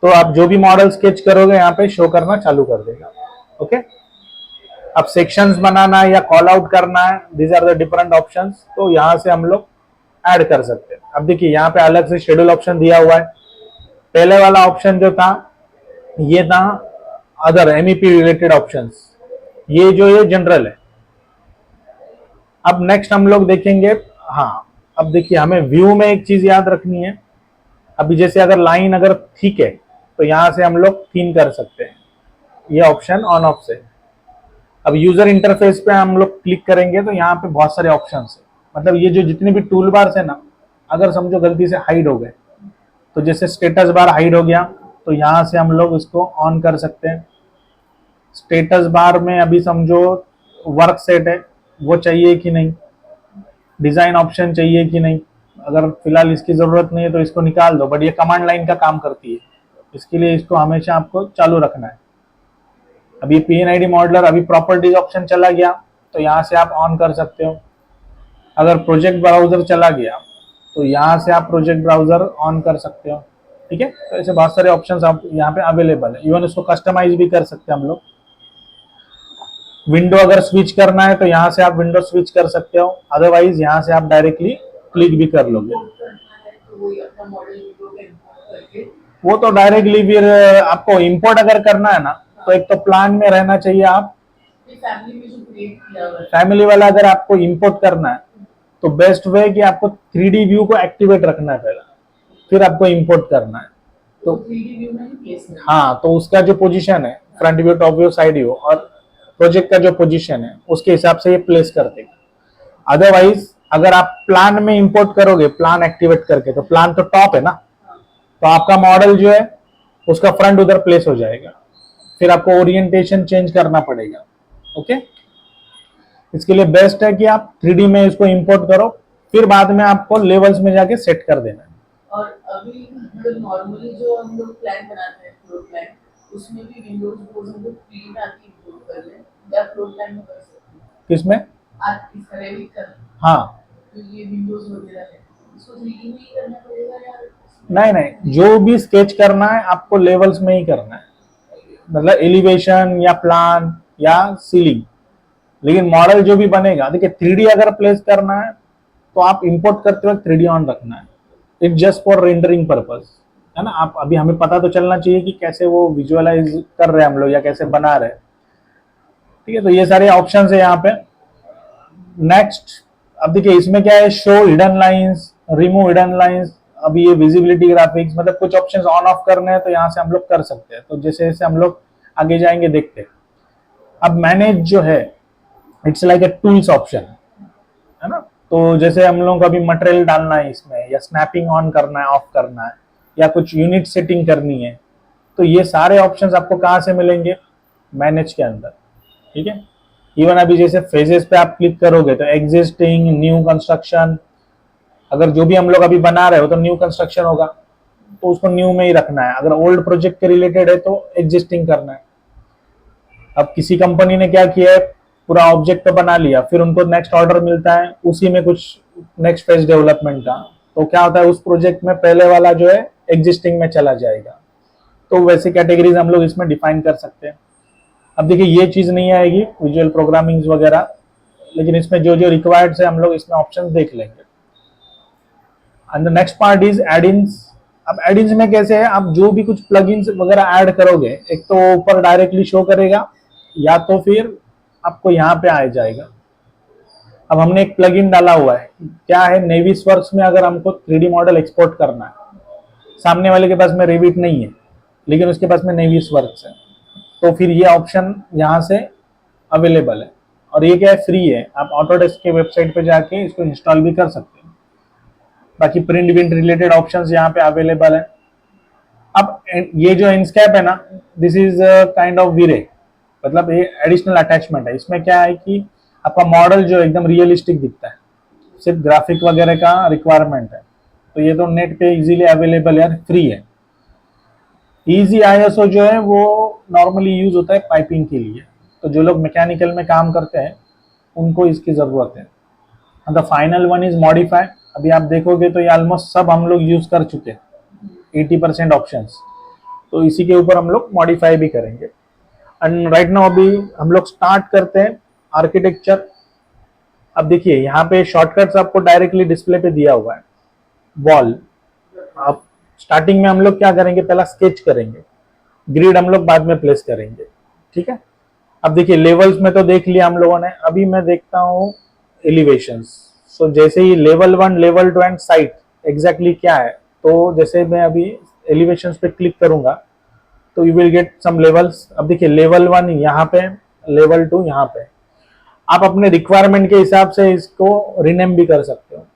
तो आप जो भी मॉडल स्केच करोगे यहाँ पे शो करना चालू कर देगा। ओके। अब सेक्शंस बनाना है या कॉल आउट करना है, these are the different options. तो यहाँ से हम लोग ऐड कर सकते हैं। अब देखिए यहाँ पे अलग से शेड्यूल ऑप्शन दिया हुआ है। पहले वाला ऑप्शन जो था ये था अदर एमईपी रिलेटेड ऑप्शंस, ये जो ये जनरल है। अब नेक्स्ट हम लोग देखेंगे। हाँ, अब देखिए हमें व्यू में एक चीज याद रखनी है। अभी जैसे अगर लाइन अगर ठीक है तो यहाँ से हम लोग थिन कर सकते हैं, ये ऑप्शन ऑन ऑफ से। अब यूजर इंटरफेस पे हम लोग क्लिक करेंगे तो यहाँ पे बहुत सारे ऑप्शंस है, मतलब ये जो जितने भी टूल बार्स है ना, अगर समझो गलती से हाइड हो गए तो जैसे स्टेटस बार हाइड हो गया तो यहाँ से हम लोग इसको ऑन कर सकते हैं। स्टेटस बार में अभी समझो वर्क सेट है, वो चाहिए कि नहीं, डिजाइन ऑप्शन चाहिए कि नहीं, अगर फिलहाल इसकी जरूरत नहीं है तो इसको निकाल दो, बट ये कमांड लाइन का काम करती है, इसके लिए इसको हमेशा आपको चालू रखना है। अभी PNID मॉडलर अभी प्रॉपर्टीज ऑप्शन चला गया तो यहाँ से आप ऑन कर सकते हो। अगर प्रोजेक्ट ब्राउजर चला गया तो यहाँ से आप प्रोजेक्ट ब्राउजर ऑन कर सकते हो। ठीक है। तो ऐसे बहुत सारे ऑप्शंस आप यहाँ पे अवेलेबल है, इवन उसको कस्टमाइज भी कर सकते हैं हम लोग। विंडो अगर स्विच करना है तो यहाँ से आप विंडो स्विच कर सकते हो, अदरवाइज यहाँ से आप डायरेक्टली क्लिक भी कर लोगे। वो तो डायरेक्टली फिर आपको इंपोर्ट अगर करना है ना तो एक तो प्लान में रहना चाहिए आप, फैमिली वाला अगर आपको इंपोर्ट करना है तो बेस्ट वे कि आपको 3D व्यू को एक्टिवेट रखना है पहला, फिर आपको इंपोर्ट करना है। तो 3D व्यू में प्लेस में हाँ, तो उसका जो पोजीशन है front view, top view, side view और प्रोजेक्ट का जो पोजीशन है उसके हिसाब से ये प्लेस कर देगा। अदरवाइज अगर आप प्लान में इंपोर्ट करोगे, प्लान एक्टिवेट करके, तो प्लान तो टॉप है ना, तो आपका मॉडल जो है उसका फ्रंट उधर प्लेस हो जाएगा, फिर आपको ओरिएंटेशन चेंज करना पड़ेगा। ओके। इसके लिए बेस्ट है कि आप 3D में इसको इंपोर्ट करो, फिर बाद में आपको लेवल्स में जाके सेट कर देना है। और अभी मतलब नॉर्मली जो हम लोग प्लान बनाते हैं फ्लोर प्लान, उसमें भी विंडोज बोर्ड हम लोग 3D में आके इंपोर्ट कर लें या फ्लोर प्लान में कर सकते हैं। किसमें? आप इस रेविट कर, हाँ, तो ये विंडोज वगैरह है इसको 3D में ही करना पड़ेगा या नहीं, जो भी स्केच करना है आपको लेवल्स में ही करना है, मतलब एलिवेशन या प्लान या सीलिंग। लेकिन मॉडल जो भी बनेगा, देखिए 3D अगर प्लेस करना है तो आप इंपोर्ट करते वक्त 3D ऑन रखना है, it's just for rendering purpose, है ना। आप अभी हमें पता तो चलना चाहिए कि कैसे वो विजुअलाइज कर रहे हैं हम लोग या कैसे बना रहे हैं। ठीक है। तो ये सारे ऑप्शंस है यहाँ पे। नेक्स्ट अब देखिए इसमें क्या है, show hidden lines, remove hidden lines. अभी ये विजिबिलिटी ग्राफिक्स, मतलब कुछ ऑप्शंस ऑन ऑफ करने हैं तो यहाँ से हम लोग कर सकते हैं। तो जैसे जैसे हम लोग आगे जाएंगे देखते हैं। अब मैनेज जो है it's like AI tools option, है ना। तो जैसे हम लोग को अभी मटेरियल डालना है इसमें, या स्नैपिंग ऑन करना है, ऑफ करना है, या कुछ यूनिट सेटिंग करनी है, तो ये सारे ऑप्शंस आपको कहाँ से मिलेंगे, मैनेज के अंदर। ठीक है। इवन अभी जैसे फेजेस पे आप क्लिक करोगे तो एग्जिस्टिंग, न्यू कंस्ट्रक्शन, अगर जो भी हम लोग अभी बना रहे हो तो न्यू कंस्ट्रक्शन होगा तो उसको न्यू में ही रखना है। अगर ओल्ड प्रोजेक्ट के रिलेटेड है तो एग्जिस्टिंग करना है। अब किसी कंपनी ने क्या किया है, पूरा ऑब्जेक्ट तो बना लिया, फिर उनको नेक्स्ट ऑर्डर मिलता है उसी में कुछ नेक्स्ट फेज डेवलपमेंट का, तो क्या होता है उस प्रोजेक्ट में पहले वाला जो है एग्जिस्टिंग में चला जाएगा। तो वैसे कैटेगरीज हम लोग इसमें डिफाइन कर सकते हैं। अब देखिए ये चीज नहीं आएगी विजुअल प्रोग्रामिंग वगैरह, लेकिन इसमें जो जो रिक्वायर्ड है हम लोग इसमें ऑप्शन देख लेंगे। And the next part is add ins. अब एडिंस में कैसे है, आप जो भी कुछ प्लगइन्स वगैरह ऐड करोगे, एक तो ऊपर डायरेक्टली शो करेगा या तो फिर आपको यहाँ पे आ जाएगा। अब हमने एक प्लगइन डाला हुआ है, क्या है, नेविसवर्क्स में अगर हमको 3D मॉडल एक्सपोर्ट करना है, सामने वाले के पास में रेविट नहीं है लेकिन उसके पास में नेविसवर्क्स है, तो फिर ये ऑप्शन यहाँ से अवेलेबल है। और ये क्या है, फ्री है, आप ऑटोडेस्क के वेबसाइट पे जाके इसको इंस्टॉल भी कर सकते हैं। बाकी प्रिंट विंट रिलेटेड ऑप्शंस यहाँ पे अवेलेबल है। अब ये जो इंस्कैप है ना, दिस इज काइंड ऑफ वीरे, मतलब ये एडिशनल अटैचमेंट है। इसमें क्या है कि आपका मॉडल जो एकदम रियलिस्टिक दिखता है, सिर्फ ग्राफिक वगैरह का रिक्वायरमेंट है, तो ये तो नेट पे इजीली अवेलेबल है, फ्री है। इजी आईएसओ जो है वो नॉर्मली यूज होता है पाइपिंग के लिए, तो जो लोग मैकेनिकल में काम करते हैं उनको इसकी जरूरत है। The final one is modify. अभी आप देखोगे तो ये ऑलमोस्ट सब हम लोग यूज कर चुके हैं, 80% ऑप्शंस, तो इसी के ऊपर हम लोग मॉडिफाई भी करेंगे। एंड राइट नाउ अभी हम लोग स्टार्ट करते हैं आर्किटेक्चर। अब देखिए यहाँ पे शॉर्टकट्स आपको डायरेक्टली डिस्प्ले पे दिया हुआ है। वॉल, अब स्टार्टिंग में हम लोग क्या करेंगे, पहला स्केच करेंगे, ग्रिड हम लोग बाद में प्लेस करेंगे, ठीक है। अब देखिए लेवल्स में तो देख लिया हम लोगों ने, अभी मैं देखता हूँ एलिवेशंस। सो जैसे ही level 1, level 2 and site exactly क्या है, तो जैसे मैं अभी एलिवेशंस पे क्लिक करूंगा तो you will get some levels. अब देखिए लेवल 1 यहाँ पे, लेवल 2 यहाँ पे। आप अपने रिक्वायरमेंट के हिसाब से इसको रिनेम भी कर सकते हो,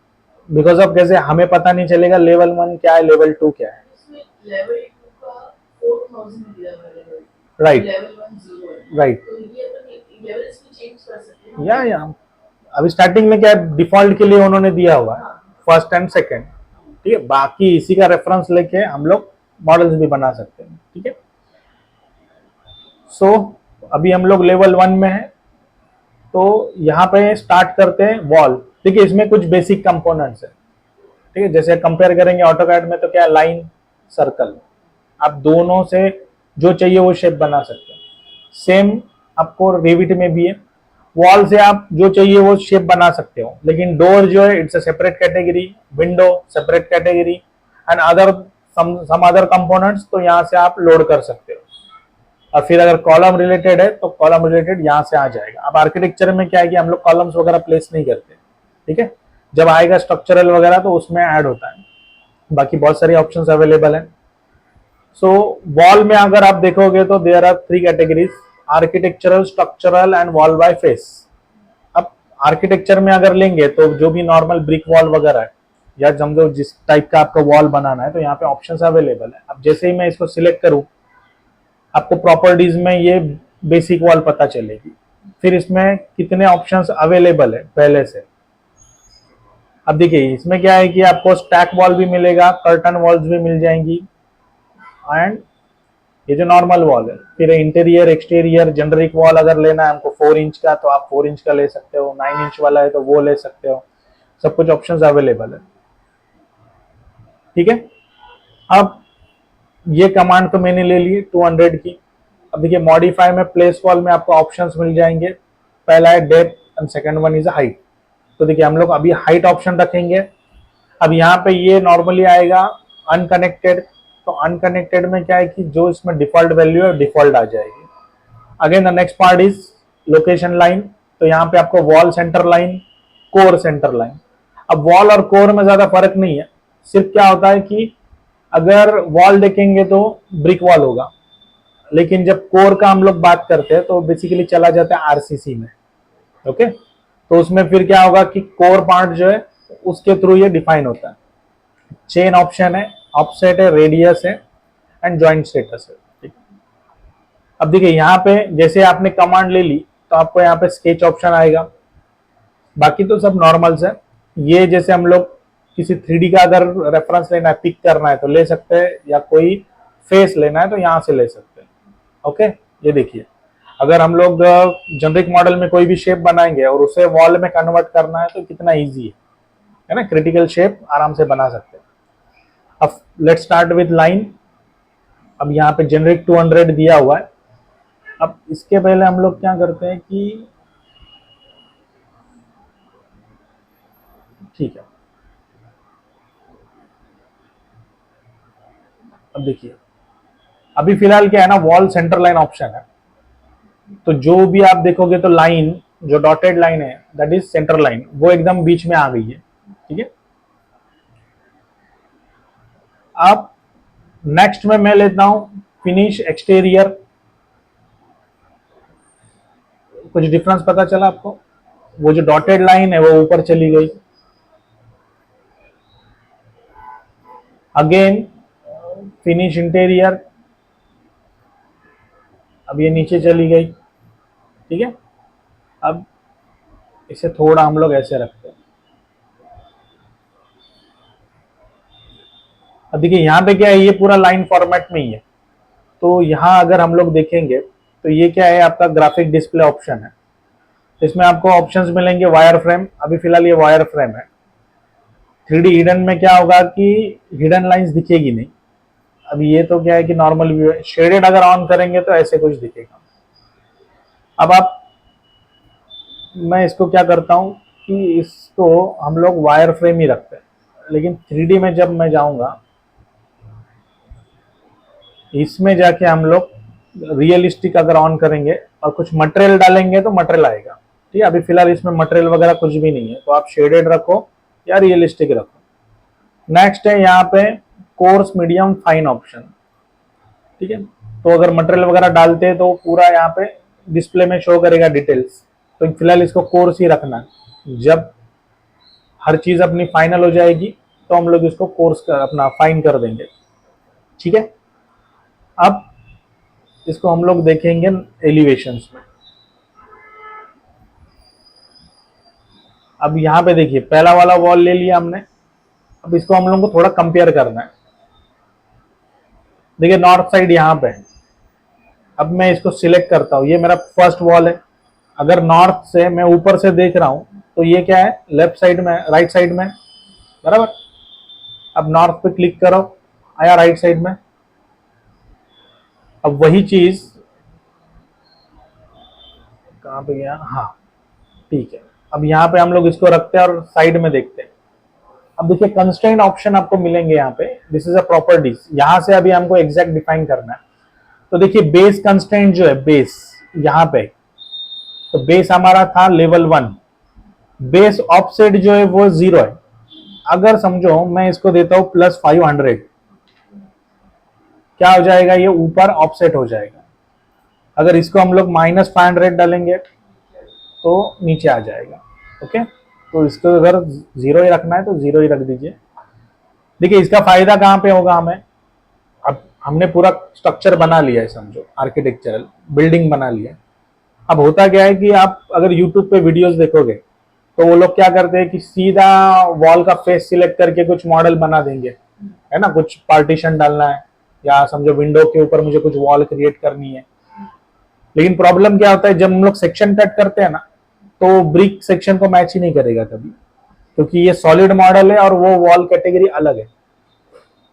बिकॉज ऑफ कैसे हमें पता नहीं चलेगा लेवल 1 क्या है, लेवल 2 क्या है। इसमें लेवल 2 का 4000 दिया हुआ है, राइट लेवल 1 0 है, राइट, तो ये तो लेवल्स भी चेंज कर सकते हैं या अभी स्टार्टिंग में क्या है, डिफॉल्ट के लिए उन्होंने दिया हुआ है फर्स्ट एंड सेकंड, ठीक है। बाकी इसी का रेफरेंस लेके हम लोग मॉडल्स भी बना सकते हैं, ठीक है। सो अभी हम लोग लेवल 1 में है, तो यहाँ पे स्टार्ट करते हैं वॉल। देखिए इसमें कुछ बेसिक कंपोनेंट्स है, ठीक है। जैसे कंपेयर करेंगे ऑटोकैड में तो क्या है, लाइन, सर्कल, आप दोनों से जो चाहिए वो शेप बना सकते हैं। सेम आपको रेविट में भी है, वॉल से आप जो चाहिए वो शेप बना सकते हो, लेकिन डोर जो है it's a separate category, window separate category and other some other components, तो यहाँ से आप लोड कर सकते हो। और फिर अगर कॉलम रिलेटेड है तो कॉलम रिलेटेड यहाँ से आ जाएगा। अब आर्किटेक्चर में क्या है कि हम लोग कॉलम्स वगैरह प्लेस नहीं करते, ठीक है। जब आएगा स्ट्रक्चरल वगैरह तो उसमें ऐड होता है, बाकी बहुत सारी ऑप्शंस अवेलेबल हैं। सो वॉल में अगर आप देखोगे तो there are 3 categories, architectural, structural and wall by face. अब आर्किटेक्चर में अगर लेंगे तो जो भी नॉर्मल ब्रिक वॉल वगैरह है, या समझो जिस टाइप का आपका वॉल बनाना है, तो यहाँ पे ऑप्शंस अवेलेबल है। अब जैसे ही मैं इसको सिलेक्ट करूँ, आपको प्रॉपर्टीज में ये बेसिक वॉल पता चलेगी, फिर इसमें कितने ऑप्शंस अवेलेबल है पहले से। अब देखिए इसमें क्या है कि आपको स्टैक वॉल भी मिलेगा, कर्टन वॉल्स भी मिल जाएंगी, एंड ये जो नॉर्मल वॉल है, फिर इंटीरियर, एक्सटीरियर, जेनरिक वॉल अगर लेना है हमको 4 इंच का तो आप 4 इंच का ले सकते हो, 9 इंच वाला है तो वो ले सकते हो, सब कुछ ऑप्शंस अवेलेबल है, ठीक है। अब ये कमांड तो मैंने ले ली 200 की। अब देखिए मॉडिफाई में प्लेस वॉल में आपको ऑप्शंस मिल जाएंगे, पहला है depth and second one is height. तो देखिए हम लोग अभी हाइट ऑप्शन रखेंगे। अब यहाँ पे ये नॉर्मली आएगा अनकनेक्टेड, तो अनकनेक्टेड में क्या है कि जो इसमें डिफॉल्ट वैल्यू है डिफॉल्ट आ जाएगी। Again the next part is location line, तो यहाँ पे आपको wall centre line, core centre line. अब वॉल और कोर में ज्यादा फर्क नहीं है, सिर्फ क्या होता है कि अगर वॉल देखेंगे तो ब्रिक वॉल होगा, लेकिन जब कोर का हम लोग बात करते हैं तो बेसिकली चला जाता है आरसीसी में, ओके। तो उसमें फिर क्या होगा कि कोर पार्ट जो है उसके थ्रू ये डिफाइन होता है। चेन ऑप्शन है, ऑफसेट है, रेडियस है एंड जॉइंट स्टेटस है, ठीक। अब देखिए यहाँ पे जैसे आपने कमांड ले ली तो आपको यहाँ पे स्केच ऑप्शन आएगा, बाकी तो सब नॉर्मल्स है। ये जैसे हम लोग किसी 3D का अगर रेफरेंस लेना है, पिक करना है तो ले सकते हैं, या कोई फेस लेना है तो यहाँ से ले सकते हैं, ओके। ये देखिए अगर हम लोग जेनरिक मॉडल में कोई भी शेप बनाएंगे और उसे वॉल में कन्वर्ट करना है तो कितना इजी है ना, क्रिटिकल शेप आराम से बना सकते हैं। अब लेट्स स्टार्ट विद लाइन। अब यहाँ पे जेनरिक 200 दिया हुआ है। अब इसके पहले हम लोग क्या करते हैं कि ठीक है, अब देखिए अभी फिलहाल क्या है ना, वॉल सेंटर लाइन ऑप्शन है, तो जो भी आप देखोगे तो लाइन जो डॉटेड लाइन है दैट इज सेंटर लाइन, वो एकदम बीच में आ गई है। ठीक है, अब नेक्स्ट में मैं लेता हूं फिनिश एक्सटीरियर। कुछ डिफरेंस पता चला आपको? वो जो डॉटेड लाइन है वो ऊपर चली गई, अगेन फिनिश इंटीरियर, अब ये नीचे चली गई। ठीक है, अब इसे थोड़ा हम लोग ऐसे रखते हैं। अब देखिए यहाँ पे क्या है, ये पूरा लाइन फॉर्मेट में ही है, तो यहाँ अगर हम लोग देखेंगे तो ये क्या है, आपका ग्राफिक डिस्प्ले ऑप्शन है। इसमें आपको ऑप्शंस मिलेंगे वायर फ्रेम, अभी फिलहाल ये वायर फ्रेम है। 3D हिडन में क्या होगा कि हिडन लाइंस दिखेगी नहीं। अभी ये तो क्या है कि नॉर्मल व्यू है, शेडेड अगर ऑन करेंगे तो ऐसे कुछ दिखेगा। अब आप, मैं इसको क्या करता हूँ कि इसको हम लोग वायर फ्रेम ही रखते हैं, लेकिन 3D में जब मैं जाऊंगा इसमें जाके हम लोग रियलिस्टिक अगर ऑन करेंगे और कुछ मटेरियल डालेंगे तो मटेरियल आएगा। ठीक है, अभी फिलहाल इसमें मटेरियल वगैरह कुछ भी नहीं है, तो आप शेडेड रखो या रियलिस्टिक रखो। नेक्स्ट है यहाँ पे कोर्स मीडियम फाइन ऑप्शन। ठीक है, तो अगर मटेरियल वगैरह डालते हैं तो पूरा यहाँ पे डिस्प्ले में शो करेगा डिटेल्स, तो फिलहाल इसको कोर्स ही रखना है। जब हर चीज अपनी फाइनल हो जाएगी तो हम लोग इसको कोर्स कर अपना फाइन कर देंगे। ठीक है, अब इसको हम लोग देखेंगे एलिवेशंस में। अब यहाँ पे देखिए पहला वाला वॉल ले लिया हमने, अब इसको हम लोग को थोड़ा कंपेयर करना है। देखिए नॉर्थ साइड यहाँ पे है, अब मैं इसको सिलेक्ट करता हूँ, ये मेरा फर्स्ट वॉल है। अगर नॉर्थ से मैं ऊपर से देख रहा हूँ तो ये क्या है, लेफ्ट साइड में, राइट साइड में, बराबर। अब नॉर्थ पे क्लिक करो, आया राइट साइड में। अब वही चीज कहाँ पे गया, हाँ ठीक है। अब यहाँ पे हम लोग इसको रखते हैं और साइड में देखते हैं। अब देखिए कंस्ट्रेंट ऑप्शन आपको मिलेंगे यहाँ पे, दिस इज अ प्रॉपर्टीज, यहाँ से अभी हमको एग्जैक्ट डिफाइन करना है। तो देखिए बेस कंस्ट्रेंट जो है, बेस यहाँ पे, तो बेस हमारा था लेवल 1, बेस ऑफसेट जो है वो 0 है। अगर समझो मैं इसको देता हूं +500, क्या हो जाएगा, ये ऊपर ऑफसेट हो जाएगा। अगर इसको हम लोग -500 डालेंगे तो नीचे आ जाएगा। ओके, तो इसको अगर 0 ही रखना है तो 0 ही रख दीजिए। देखिए इसका फायदा कहाँ पे होगा हमें, अब हमने पूरा स्ट्रक्चर बना लिया है, समझो आर्किटेक्चरल बिल्डिंग बना लिया है। अब होता क्या है कि आप अगर YouTube पे वीडियोस देखोगे तो वो लोग क्या करते हैं कि सीधा वॉल का फेस सिलेक्ट करके कुछ मॉडल बना देंगे, है ना, कुछ पार्टीशन डालना है या समझो विंडो के ऊपर मुझे कुछ वॉल क्रिएट करनी है। लेकिन प्रॉब्लम क्या होता है, जब हम लोग सेक्शन कट करते हैं ना, तो ब्रिक सेक्शन को मैच ही नहीं करेगा कभी, क्योंकि ये सॉलिड मॉडल है और वो वॉल कैटेगरी अलग है।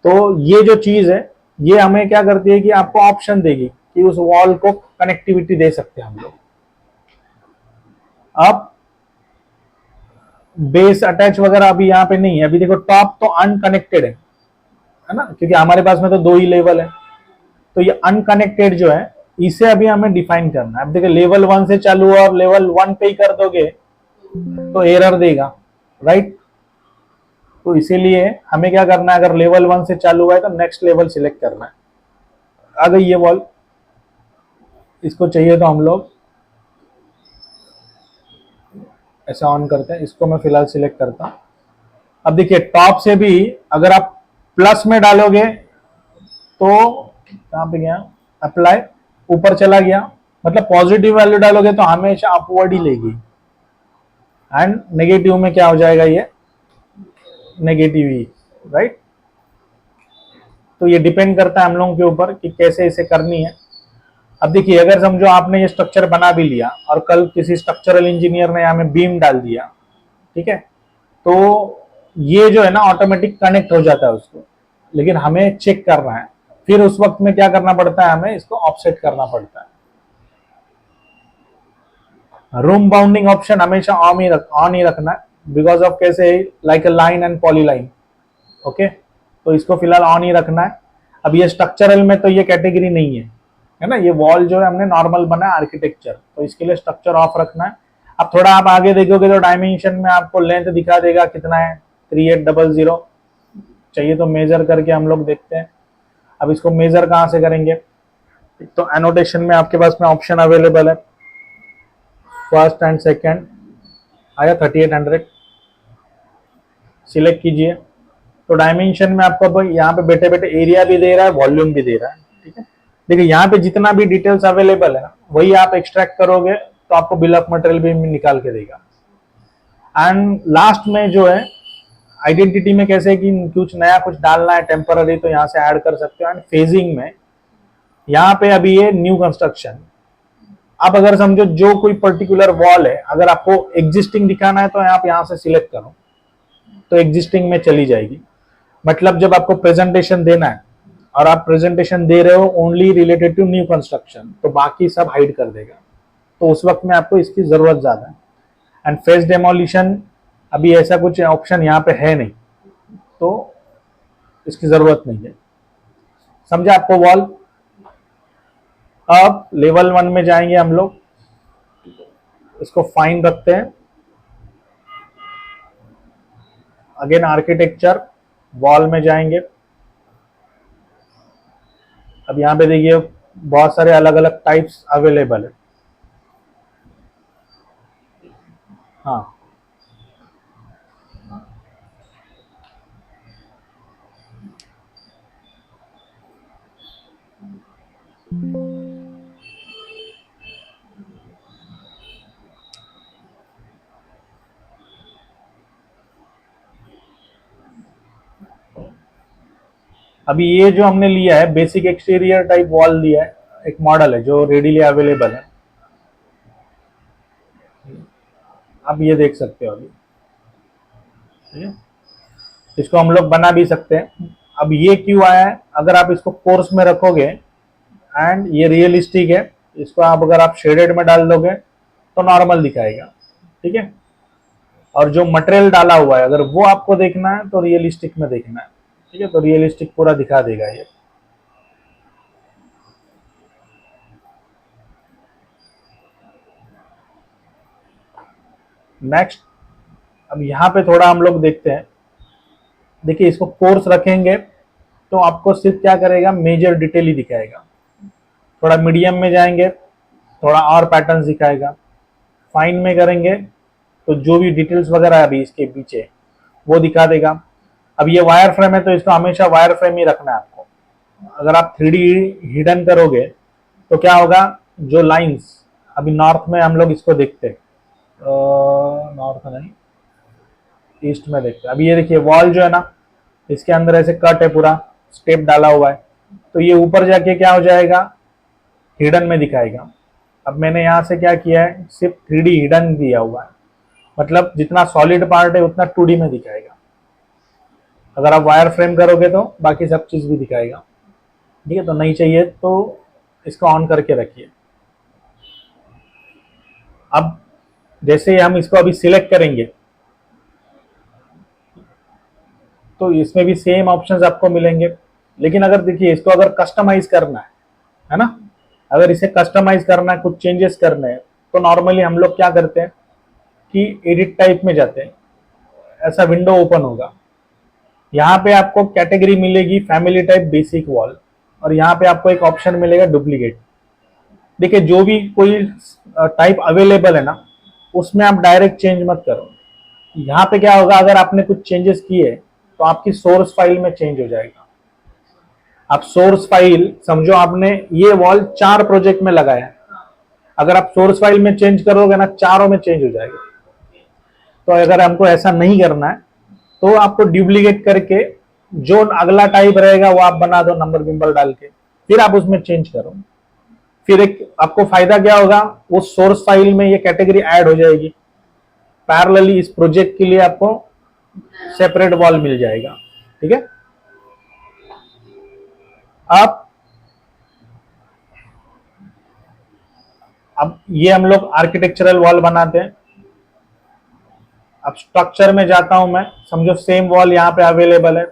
तो ये जो चीज है ये हमें क्या करती है कि आपको ऑप्शन देगी कि उस वॉल को कनेक्टिविटी दे सकते हैं हम लोग। अब बेस अटैच वगैरह अभी यहाँ पे नहीं है। अभी देखो टॉप तो अनकनेक्टेड है ना, क्योंकि हमारे पास में तो 2 ही लेवल है, तो ये अनकनेक्टेड जो है इसे अभी हमें डिफाइन करना है। अब देखिए लेवल 1 से चालू और लेवल 1 पे ही कर दोगे तो एरर देगा, राइट। तो इसीलिए हमें क्या करना है, अगर लेवल 1 से चालू हुआ है तो नेक्स्ट लेवल सिलेक्ट करना है। आ गई ये वॉल, इसको चाहिए तो हम लोग ऐसे ऑन करते हैं। इसको मैं फिलहाल सिलेक्ट करता हूं। अब देखिए टॉप से भी अगर आप प्लस में डालोगे तो कहां पे गया, अप्लाई, ऊपर चला गया, मतलब पॉजिटिव वैल्यू डालोगे तो हमेशा अपवर्ड ही लेगी, एंड नेगेटिव में क्या हो जाएगा, ये नेगेटिव ही, राइट। तो ये डिपेंड करता है हम लोगों के ऊपर कि कैसे इसे करनी है। अब देखिए अगर समझो आपने ये स्ट्रक्चर बना भी लिया और कल किसी स्ट्रक्चरल इंजीनियर ने हमें बीम डाल दिया, ठीक है, तो ये जो है ना ऑटोमेटिक कनेक्ट हो जाता है उसको, लेकिन हमें चेक करना है फिर उस वक्त में क्या करना पड़ता है, हमें इसको ऑफसेट करना पड़ता है। रूम बाउंडिंग ऑप्शन हमेशा ऑन ही रखना है, बिकॉज ऑफ कैसे like a line and polyline. Okay, तो इसको फिलहाल ऑन ही रखना है। अब ये स्ट्रक्चरल में तो ये कैटेगरी नहीं है ना, ये वॉल जो है हमने नॉर्मल बना है आर्किटेक्चर, तो इसके लिए स्ट्रक्चर ऑफ रखना है। अब थोड़ा आप आगे देखोगे तो डायमेंशन में आपको लेंथ दिखा देगा कितना है, 3800 चाहिए, तो मेजर करके हम लोग देखते हैं। अब इसको मेजर कहाँ से करेंगे, तो एनोटेशन में आपके पास में ऑप्शन अवेलेबल है, फर्स्ट एंड सेकेंड आया 3800, सिलेक्ट कीजिए। तो डायमेंशन में आपको अब यहाँ पे बैठे बैठे एरिया भी दे रहा है, वॉल्यूम भी दे रहा है, ठीक है। देखिए यहाँ पे जितना भी डिटेल्स अवेलेबल है वही आप एक्सट्रैक्ट करोगे तो आपको बिल ऑफ मटेरियल भी निकाल के देगा। एंड लास्ट में जो है आइडेंटिटी में कैसे कि कुछ नया कुछ डालना है टेम्पररी, तो यहाँ से ऐड कर सकते हो। एंड फेजिंग में यहाँ पे अभी ये न्यू कंस्ट्रक्शन, अब अगर समझो जो कोई पर्टिकुलर वॉल है, अगर आपको एग्जिस्टिंग दिखाना है तो आप यहाँ से सिलेक्ट करो तो एग्जिस्टिंग में चली जाएगी। मतलब जब आपको प्रेजेंटेशन देना है और आप प्रेजेंटेशन दे रहे हो only related to new construction, तो बाकी सब हाइड कर देगा, तो उस वक्त में आपको इसकी जरूरत ज्यादा है। एंड फेस डेमोलिशन अभी ऐसा कुछ ऑप्शन यहाँ पे है नहीं, तो इसकी जरूरत नहीं है, समझे आपको वॉल। अब लेवल 1 में जाएंगे हम लोग, इसको फाइन रखते हैं। अगेन आर्किटेक्चर, वॉल में जाएंगे। अब यहाँ पे देखिए बहुत सारे अलग अलग टाइप्स अवेलेबल है। हाँ, अभी ये जो हमने लिया है बेसिक एक्सटीरियर टाइप वॉल लिया है, एक मॉडल है जो रेडीली अवेलेबल है, आप ये देख सकते हो अभी, ठीक है। इसको हम लोग बना भी सकते हैं। अब ये क्यों आया है, अगर आप इसको कोर्स में रखोगे एंड ये रियलिस्टिक है, इसको आप अगर आप शेडेड में डाल दोगे तो नॉर्मल दिखाएगा, ठीक है। और जो मटेरियल डाला हुआ है अगर वो आपको देखना है तो रियलिस्टिक में देखना है, ठीक है, तो रियलिस्टिक पूरा दिखा देगा ये। नेक्स्ट, अब यहाँ पे थोड़ा हम लोग देखते हैं। देखिए इसको कोर्स रखेंगे तो आपको सिर्फ क्या करेगा, मेजर डिटेल ही दिखाएगा। थोड़ा मीडियम में जाएंगे थोड़ा और पैटर्न्स दिखाएगा। फाइन में करेंगे तो जो भी डिटेल्स वगैरह है अभी इसके पीछे वो दिखा देगा। अब ये वायर फ्रेम है तो इसको हमेशा वायर फ्रेम ही रखना है आपको। अगर आप 3D हिडन करोगे तो क्या होगा, जो लाइंस अभी नॉर्थ में हम लोग इसको देखते हैं, नॉर्थ नहीं ईस्ट में देखते हैं। अभी ये देखिए वॉल जो है ना, इसके अंदर ऐसे कट है, पूरा स्टेप डाला हुआ है, तो ये ऊपर जाके क्या हो जाएगा, हिडन में दिखाएगा। अब मैंने यहाँ से क्या किया है, सिर्फ 3D हिडन दिया हुआ है, मतलब जितना सॉलिड पार्ट है उतना 2D में दिखाएगा। अगर आप वायर फ्रेम करोगे तो बाकी सब चीज़ भी दिखाएगा, ठीक है। तो नहीं चाहिए तो इसको ऑन करके रखिए। अब जैसे हम इसको अभी सिलेक्ट करेंगे तो इसमें भी सेम ऑप्शंस आपको मिलेंगे, लेकिन अगर देखिए इसको अगर कस्टमाइज करना है ना, अगर इसे कस्टमाइज करना है, कुछ चेंजेस करने हैं, तो नॉर्मली हम लोग क्या करते हैं कि एडिट टाइप में जाते हैं, ऐसा विंडो ओपन होगा। यहाँ पे आपको कैटेगरी मिलेगी फैमिली टाइप बेसिक वॉल, और यहाँ पे आपको एक ऑप्शन मिलेगा डुप्लीकेट। देखिए जो भी कोई टाइप अवेलेबल है ना, उसमें आप डायरेक्ट चेंज मत करो। यहाँ पे क्या होगा, अगर आपने कुछ चेंजेस किए तो आपकी सोर्स फाइल में चेंज हो जाएगा। आप सोर्स फाइल समझो, आपने ये वॉल 4 प्रोजेक्ट में लगाया है, अगर आप सोर्स फाइल में चेंज करोगे ना, चारों में चेंज हो जाएगा। तो अगर हमको ऐसा नहीं करना है तो आपको डुप्लीकेट करके जो अगला टाइप रहेगा वो आप बना दो नंबर विंबर डाल के, फिर आप उसमें चेंज करो। फिर एक आपको फायदा क्या होगा, वो सोर्स फाइल में ये कैटेगरी ऐड हो जाएगी, पैरेलली इस प्रोजेक्ट के लिए आपको सेपरेट वॉल मिल जाएगा, ठीक है। अब ये हम लोग आर्किटेक्चरल वॉल बनाते हैं। अब स्ट्रक्चर में जाता हूं मैं, समझो सेम वॉल यहां पे अवेलेबल है,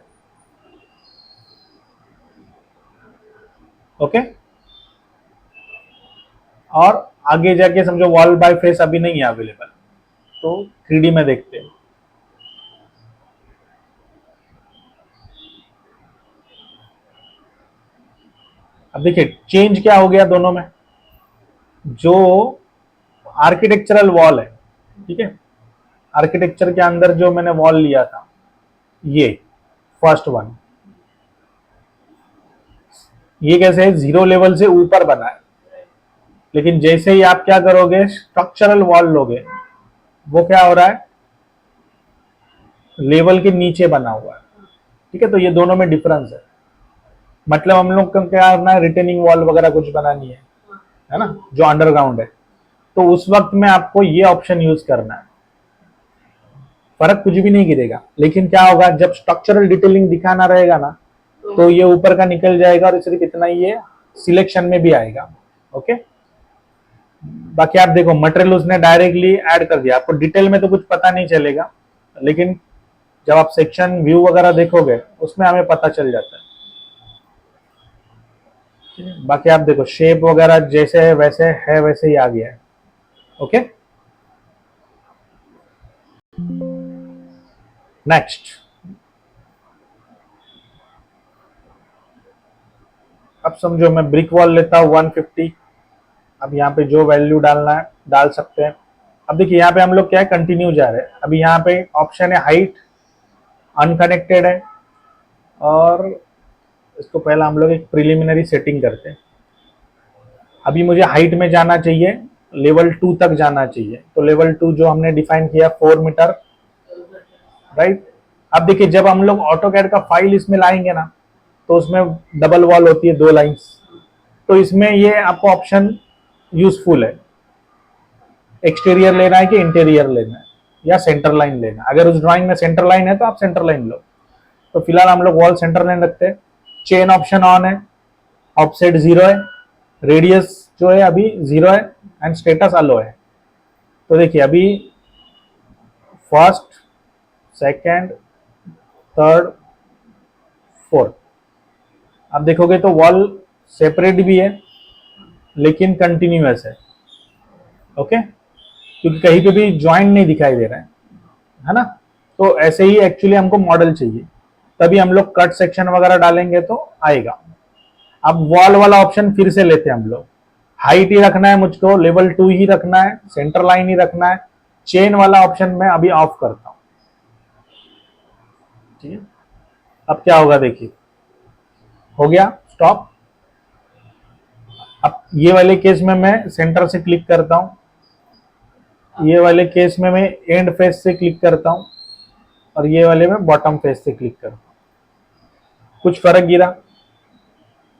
ओके। और आगे जाके समझो वॉल बाय फेस अभी नहीं है अवेलेबल, तो 3D में देखते हैं। अब देखिए चेंज क्या हो गया दोनों में। जो आर्किटेक्चरल वॉल है, ठीक है, आर्किटेक्चर के अंदर जो मैंने वॉल लिया था, ये फर्स्ट वन, ये कैसे है, 0 लेवल से ऊपर बना है। लेकिन जैसे ही आप क्या करोगे, स्ट्रक्चरल वॉल लोगे, वो क्या हो रहा है, लेवल के नीचे बना हुआ है, ठीक है। तो ये दोनों में डिफरेंस है। मतलब हम लोग को क्या करना है, रिटेनिंग वॉल वगैरह कुछ बनानी है ना, जो अंडरग्राउंड है, तो उस वक्त में आपको ये ऑप्शन यूज करना है। फर्क कुछ भी नहीं गिरेगा, लेकिन क्या होगा, जब स्ट्रक्चरल डिटेलिंग दिखाना रहेगा ना, तो ये ऊपर का निकल जाएगा और सिर्फ इतना ही ये सिलेक्शन में भी आएगा, ओके। बाकी आप देखो मटेरियल उसने डायरेक्टली ऐड कर दिया, आपको डिटेल में तो कुछ पता नहीं चलेगा, लेकिन जब आप सेक्शन व्यू वगैरह देखोगे उसमें हमें पता चल जाता है। बाकी आप देखो शेप वगैरह जैसे है वैसे ही आ गया है, ओके। नेक्स्ट, अब समझो मैं ब्रिक वॉल लेता हूं 150। अब यहाँ पे जो वैल्यू डालना है डाल सकते हैं। अब देखिए यहाँ पे हम लोग क्या है, कंटिन्यू जा रहे हैं। अभी यहाँ पे ऑप्शन है हाइट, अनकनेक्टेड है, और इसको पहला हम लोग एक प्रिलिमिनरी सेटिंग करते हैं। अभी मुझे हाइट में जाना चाहिए, लेवल 2 तक जाना चाहिए, तो लेवल 2 जो हमने डिफाइन किया 4 मीटर, राइट। अब देखिए जब हम लोग ऑटोकैड का फाइल इसमें लाएंगे ना, तो उसमें डबल वॉल होती है, 2 लाइंस, तो इसमें ये आपको ऑप्शन यूजफुल है, एक्सटीरियर लेना है कि इंटीरियर लेना है या सेंटर लाइन लेना है। अगर उस ड्राइंग में सेंटर लाइन है तो आप सेंटर लाइन लो। तो फिलहाल हम लोग वॉल सेंटर लाइन रखते हैं। चेन ऑप्शन ऑन है, ऑफसेट 0 है, रेडियस जो है अभी 0 है, एंड स्टेटस अलो है। तो देखिए अभी फर्स्ट, सेकंड, थर्ड, फोर्थ, आप देखोगे तो वॉल सेपरेट भी है लेकिन कंटिन्यूअस है, ओके, क्योंकि कहीं पे भी ज्वाइंट नहीं दिखाई दे रहा है ना। तो ऐसे ही एक्चुअली हमको मॉडल चाहिए, तभी हम लोग कट सेक्शन वगैरह डालेंगे तो आएगा। अब वॉल वाला ऑप्शन फिर से लेते हैं हम लोग। हाइट ही रखना है मुझको, लेवल 2 ही रखना है, सेंटर लाइन ही रखना है। चेन वाला ऑप्शन मैं अभी ऑफ करता हूं, ठीक है। अब क्या होगा देखिए, हो गया स्टॉप। अब ये वाले केस में मैं सेंटर से क्लिक करता हूं, ये वाले केस में मैं एंड फेस से क्लिक करता हूं, और ये वाले में बॉटम फेस से क्लिक करता हूं। कुछ फर्क गिरा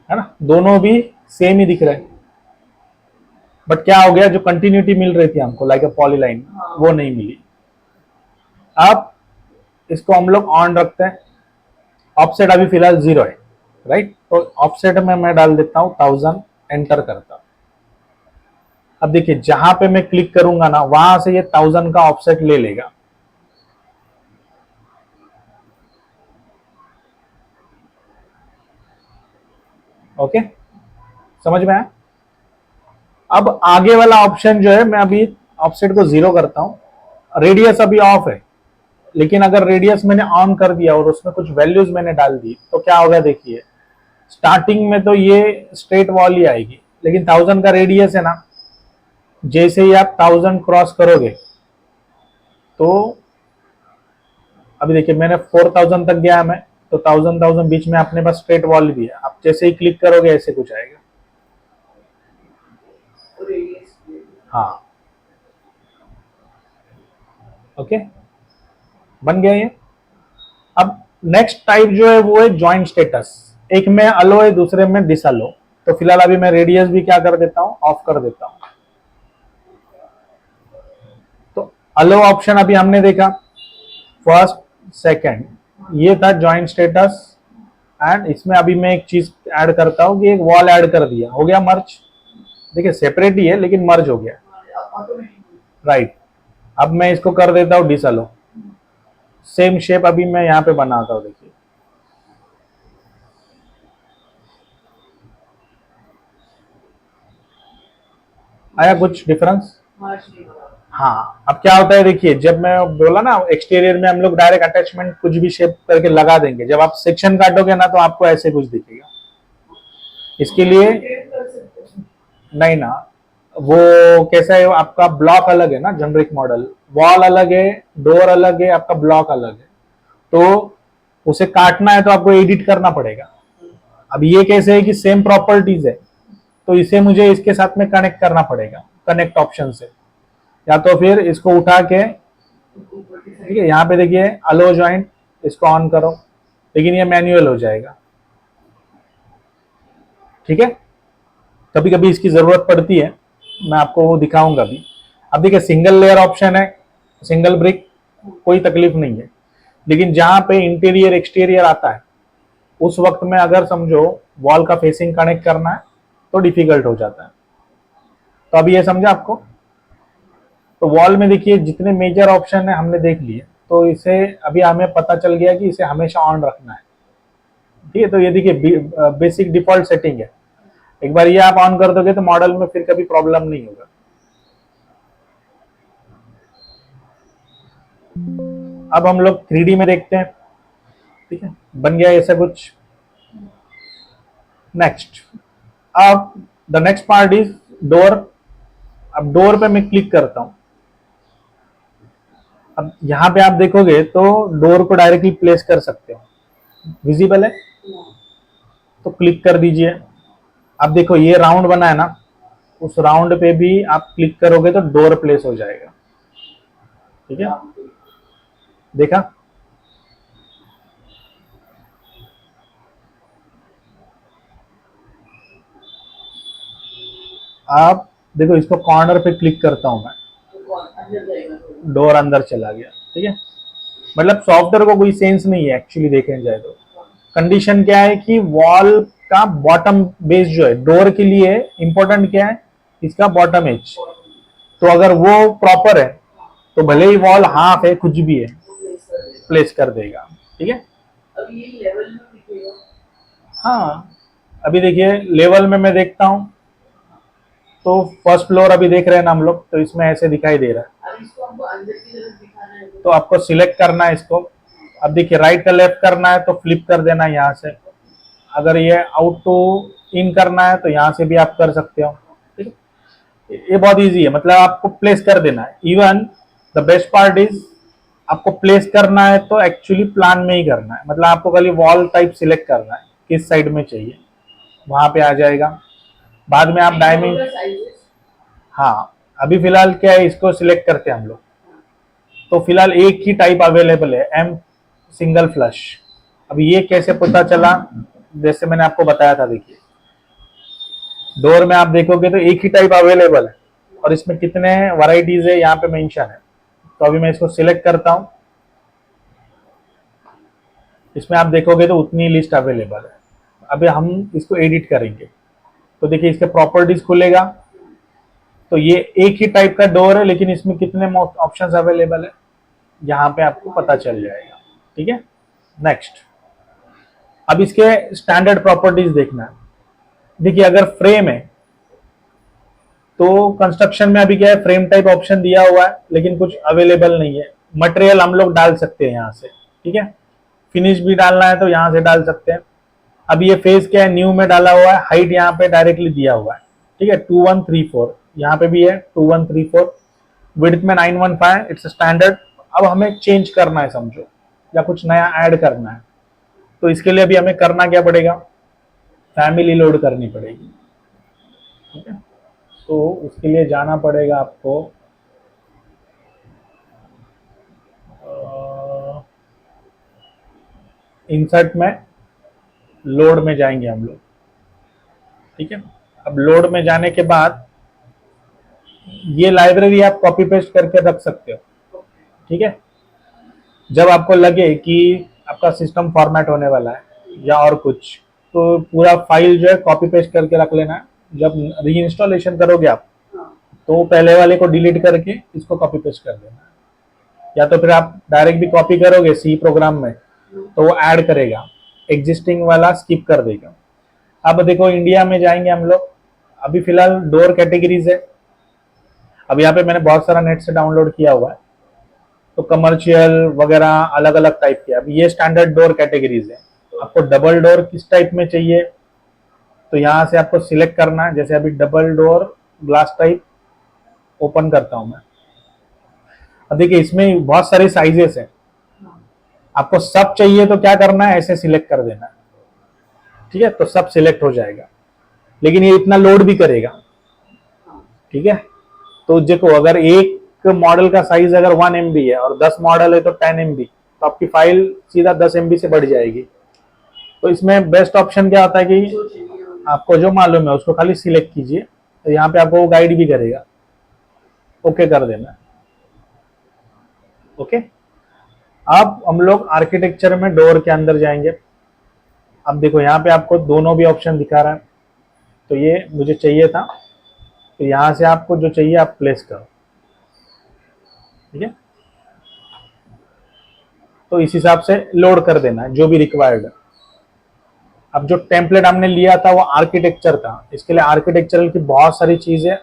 है ना, दोनों भी सेम ही दिख रहे हैं, बट क्या हो गया, जो कंटिन्यूटी मिल रही थी हमको लाइक अ पॉलीलाइन, वो नहीं मिली। अब इसको हम लोग ऑन रखते हैं। ऑफसेट अभी फिलहाल 0 है, राइट। तो ऑफसेट में मैं डाल देता हूं 1000, एंटर करता हूं। अब देखिए जहां पे मैं क्लिक करूंगा ना, वहां से ये 1000 का ऑफसेट ले लेगा, ओके, समझ में आया। अब आगे वाला ऑप्शन जो है, मैं अभी ऑफसेट को 0 करता हूं। रेडियस अभी ऑफ है, लेकिन अगर रेडियस मैंने ऑन कर दिया और उसमें कुछ वैल्यूज मैंने डाल दी, तो क्या होगा देखिए, स्टार्टिंग में तो ये स्ट्रेट वॉल ही आएगी, लेकिन 1000 का रेडियस है ना, जैसे ही आप 1000 क्रॉस करोगे, तो अभी देखिए मैंने 4000 तक गया मैं, तो 1000 बीच में अपने पास स्ट्रेट वॉल भी है। आप जैसे ही क्लिक करोगे ऐसे कुछ आएगा, हाँ, ओके, बन गया ये। अब नेक्स्ट टाइप जो है वो है जॉइंट स्टेटस। एक में अलो है, दूसरे में डिसअलो। तो फिलहाल अभी मैं रेडियस भी क्या कर देता हूं, ऑफ कर देता हूं। तो अलो ऑप्शन अभी हमने देखा, फर्स्ट, सेकंड, ये था जॉइंट स्टेटस, एंड इसमें अभी मैं एक चीज ऐड करता हूँ कि एक वॉल ऐड कर दिया, हो गया मर्ज। देखिए सेपरेट ही है लेकिन मर्ज हो गया, ऑटोमेटिकली। राइट। अब मैं इसको कर देता हूँ डिसअलो। सेम शेप अभी मैं यहाँ पे बनाता हूँ, देखिए आया कुछ डिफरेंस? हाँ, अब क्या होता है देखिए, जब मैं बोला ना एक्सटीरियर में हम लोग डायरेक्ट अटैचमेंट कुछ भी शेप करके लगा देंगे, जब आप सेक्शन काटोगे ना तो आपको ऐसे कुछ दिखेगा। इसके लिए नहीं ना, वो कैसा है, आपका ब्लॉक अलग है ना, जेनरिक मॉडल, वॉल अलग है, डोर अलग है, आपका ब्लॉक अलग है, तो उसे काटना है तो आपको एडिट करना पड़ेगा। अब ये कैसे है कि सेम प्रॉपर्टीज है, तो इसे मुझे इसके साथ में कनेक्ट करना पड़ेगा, कनेक्ट ऑप्शन से, या तो फिर इसको उठा के, ठीक है, यहाँ पे देखिए अलो ज्वाइंट, इसको ऑन करो, लेकिन ये मैन्युअल हो जाएगा, ठीक है। कभी कभी इसकी जरूरत पड़ती है, मैं आपको वो दिखाऊंगा अभी। अब देखिए सिंगल लेयर ऑप्शन है, सिंगल ब्रिक, कोई तकलीफ नहीं है, लेकिन जहां पे इंटीरियर एक्सटीरियर आता है उस वक्त में अगर समझो वॉल का फेसिंग कनेक्ट करना है तो डिफिकल्ट हो जाता है। तो अभी ये समझा आपको? तो वॉल में देखिए जितने मेजर ऑप्शन है हमने देख लिए, तो इसे अभी हमें पता चल गया कि इसे हमेशा ऑन रखना है, ठीक है। तो ये देखिए बेसिक डिफॉल्ट सेटिंग है, एक बार ये आप ऑन कर दोगे तो मॉडल में फिर कभी प्रॉब्लम नहीं होगा। अब हम लोग 3D में देखते हैं, ठीक है, बन गया ऐसा कुछ। नेक्स्ट, अब the next part is door. अब डोर पे मैं क्लिक करता हूं, अब यहां पे आप देखोगे तो डोर को डायरेक्टली प्लेस कर सकते हो, विजिबल है, तो क्लिक कर दीजिए। अब देखो ये राउंड बना है ना, उस राउंड पे भी आप क्लिक करोगे तो डोर प्लेस हो जाएगा, ठीक है, देखा। आप देखो इसको कॉर्नर पे क्लिक करता हूं मैं, डोर अंदर चला गया, ठीक है। मतलब सॉफ्टवेयर को कोई सेंस नहीं है एक्चुअली, देखें जाए तो। कंडीशन क्या है कि वॉल का बॉटम बेस जो है डोर के लिए इंपॉर्टेंट क्या है, इसका बॉटम एज। तो अगर वो प्रॉपर है तो भले ही वॉल हाफ है, कुछ भी है, प्लेस कर देगा, ठीक है। अभी ये लेवल में दिखेगा। हाँ, अभी देखिए लेवल में मैं देखता हूँ तो फर्स्ट फ्लोर अभी देख रहे हैं ना हम लोग, तो इसमें ऐसे दिखाई दे रहा है। अब इसको हमको अंदर की तरफ दिखाना है तो आपको सिलेक्ट करना है इसको। अब देखिए राइट का लेफ्ट करना है तो फ्लिप कर देना है यहाँ से, अगर ये आउट टू इन करना है तो यहाँ से भी आप कर सकते हो, ठीक है। ये बहुत इजी है, मतलब आपको प्लेस कर देना है। Even the best part is, आपको प्लेस करना है तो एक्चुअली प्लान में ही करना है, मतलब आपको खाली वॉल टाइप सिलेक्ट करना है किस साइड में चाहिए, वहां पे आ जाएगा। बाद में आप डायमेंशन, हाँ अभी फिलहाल क्या है, इसको सिलेक्ट करते हैं हम लोग, तो फिलहाल एक ही टाइप अवेलेबल है, एम सिंगल फ्लश। अभी ये कैसे पता चला, जैसे मैंने आपको बताया था, देखिए डोर में आप देखोगे तो एक ही टाइप अवेलेबल है, और इसमें कितने वैरायटीज है यहाँ पे मेंशन है। तो अभी मैं इसको सिलेक्ट करता हूँ, इसमें आप देखोगे तो उतनी लिस्ट अवेलेबल है। अभी हम इसको एडिट करेंगे, तो देखिए इसके प्रॉपर्टीज खुलेगा, तो ये एक ही टाइप का डोर है लेकिन इसमें कितने ऑप्शंस अवेलेबल है यहाँ पे आपको पता चल जाएगा, ठीक है। नेक्स्ट, अब इसके स्टैंडर्ड प्रॉपर्टीज देखना है। देखिए अगर फ्रेम है तो कंस्ट्रक्शन में अभी क्या है, फ्रेम टाइप ऑप्शन दिया हुआ है लेकिन कुछ अवेलेबल नहीं है। मटेरियल हम लोग डाल सकते हैं यहाँ से, ठीक है, फिनिश भी डालना है तो यहाँ से डाल सकते हैं। अब ये फेस क्या है, न्यू में डाला हुआ है, हाइट यहाँ पे डायरेक्टली दिया हुआ है, ठीक है, 2134, यहाँ पे भी है 2134, विड्थ में 915, इट्स स्टैंडर्ड। अब हमें चेंज करना है समझो, या कुछ नया ऐड करना है, तो इसके लिए अभी हमें करना क्या पड़ेगा, फैमिली लोड करनी पड़ेगी, ठीक है। तो उसके लिए जाना पड़ेगा आपको इंसर्ट में, लोड में जाएंगे हम लोग, ठीक है। अब लोड में जाने के बाद ये लाइब्रेरी आप कॉपी पेस्ट करके रख सकते हो, ठीक है। जब आपको लगे कि आपका सिस्टम फॉर्मेट होने वाला है या और कुछ, तो पूरा फाइल जो है कॉपी पेस्ट करके रख लेना है। जब री इंस्टॉलेशन करोगे आप हाँ तो पहले वाले को डिलीट करके इसको कॉपी पेस्ट कर देना है, या तो फिर आप डायरेक्ट भी कॉपी करोगे सी प्रोग्राम में तो वो ऐड करेगा, एग्जिस्टिंग वाला स्किप कर देगा। अब देखो इंडिया में जाएंगे हम लोग, अभी फिलहाल डोर कैटेगरीज है। अब यहाँ पे मैंने बहुत सारा नेट से डाउनलोड किया हुआ है, तो कमर्शियल वगैरह अलग अलग टाइप के। अब ये स्टैंडर्ड डोर कैटेगरीज है। आपको डबल डोर किस टाइप में चाहिए, तो यहाँ से आपको सिलेक्ट करना है। जैसे अभी double door glass type open करता हूं मैं। अब देखिए इसमें बहुत सारे साइजेस हैं, हाँ आपको सब चाहिए तो क्या करना है, ऐसे सिलेक्ट कर देना है, ठीक है, तो सब सिलेक्ट हो जाएगा। लेकिन ये इतना लोड भी करेगा, हाँ ठीक है। तो देखो अगर एक मॉडल का साइज अगर 1 MB है और 10 मॉडल है तो 10 MB, तो आपकी फाइल सीधा 10 MB से बढ़ जाएगी। तो इसमें बेस्ट ऑप्शन क्या होता है कि जो चाहिए हमें। आपको जो मालूम है उसको खाली सिलेक्ट कीजिए, तो यहाँ पे आपको वो गाइड भी करेगा, ओके कर देना। ओके, अब हम लोग आर्किटेक्चर में डोर के अंदर जाएंगे। अब देखो यहाँ पे आपको दोनों भी ऑप्शन दिखा रहा है, तो ये मुझे चाहिए था, तो यहाँ से आपको जो चाहिए आप प्लेस करो, ठीक है। तो इस हिसाब से लोड कर देना है जो भी रिक्वायर्ड है। अब जो टेम्पलेट हमने लिया था वो आर्किटेक्चर था, इसके लिए आर्किटेक्चरल की बहुत सारी चीजें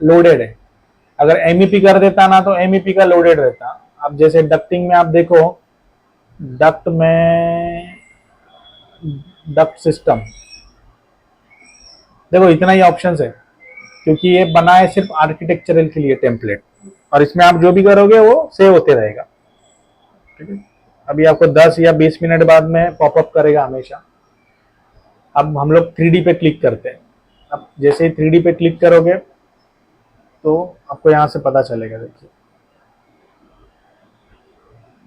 लोडेड है। अगर एमईपी कर देता ना तो एमईपी का लोडेड रहता। अब जैसे डक्टिंग में आप देखो, डक्ट में डक्ट सिस्टम, देखो इतना ही ऑप्शंस है, क्योंकि ये बना है सिर्फ आर्किटेक्चरल के लिए टेम्पलेट, और इसमें आप जो भी करोगे वो सेव होते रहेगा, ठीक है। अभी आपको 10 या 20 मिनट बाद में पॉपअप करेगा हमेशा। अब हम लोग 3D पे क्लिक करते हैं। अब जैसे ही 3D पे क्लिक करोगे तो आपको यहाँ से पता चलेगा, देखिए,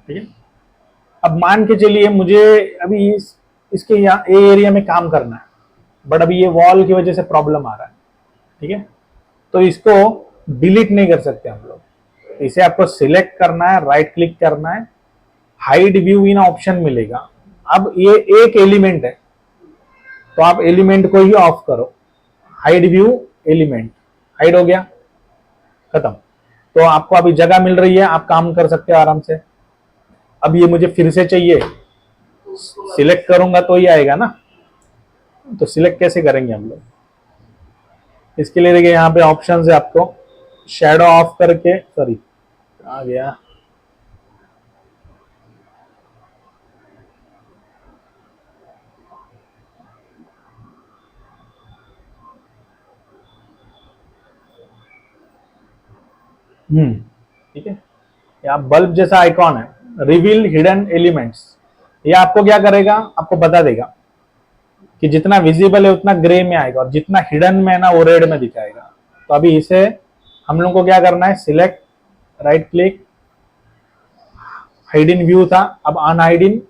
ठीक है। अब मान के चलिए मुझे अभी इसके यहाँ ए एरिया में काम करना है, बट अभी ये वॉल की वजह से प्रॉब्लम आ रहा है, ठीक है। तो इसको डिलीट नहीं कर सकते हम लोग, इसे आपको सिलेक्ट करना है, राइट क्लिक करना है, हाइड व्यू इन ऑप्शन मिलेगा। अब ये एक एलिमेंट है तो आप एलिमेंट को ही ऑफ करो, हाइड व्यू एलिमेंट, हाइड हो गया, खत्म। तो आपको अभी जगह मिल रही है, आप काम कर सकते हो आराम से। अब ये मुझे फिर से चाहिए, सिलेक्ट करूंगा तो ही आएगा ना, तो सिलेक्ट कैसे करेंगे हम लोग, इसके लिए देखिए यहाँ पे ऑप्शन है, आपको शैडो ऑफ करके, सॉरी आ गया, ठीक है। यहाँ बल्ब जैसा आइकॉन है, रिवील हिडन एलिमेंट्स, ये आपको क्या करेगा, आपको बता देगा कि जितना विजिबल है उतना ग्रे में आएगा और जितना हिडन में है ना वो रेड में दिखाएगा। तो अभी इसे हम लोग को क्या करना है, सिलेक्ट, राइट क्लिक, हाइड इन व्यू था, अब अनहाइड इन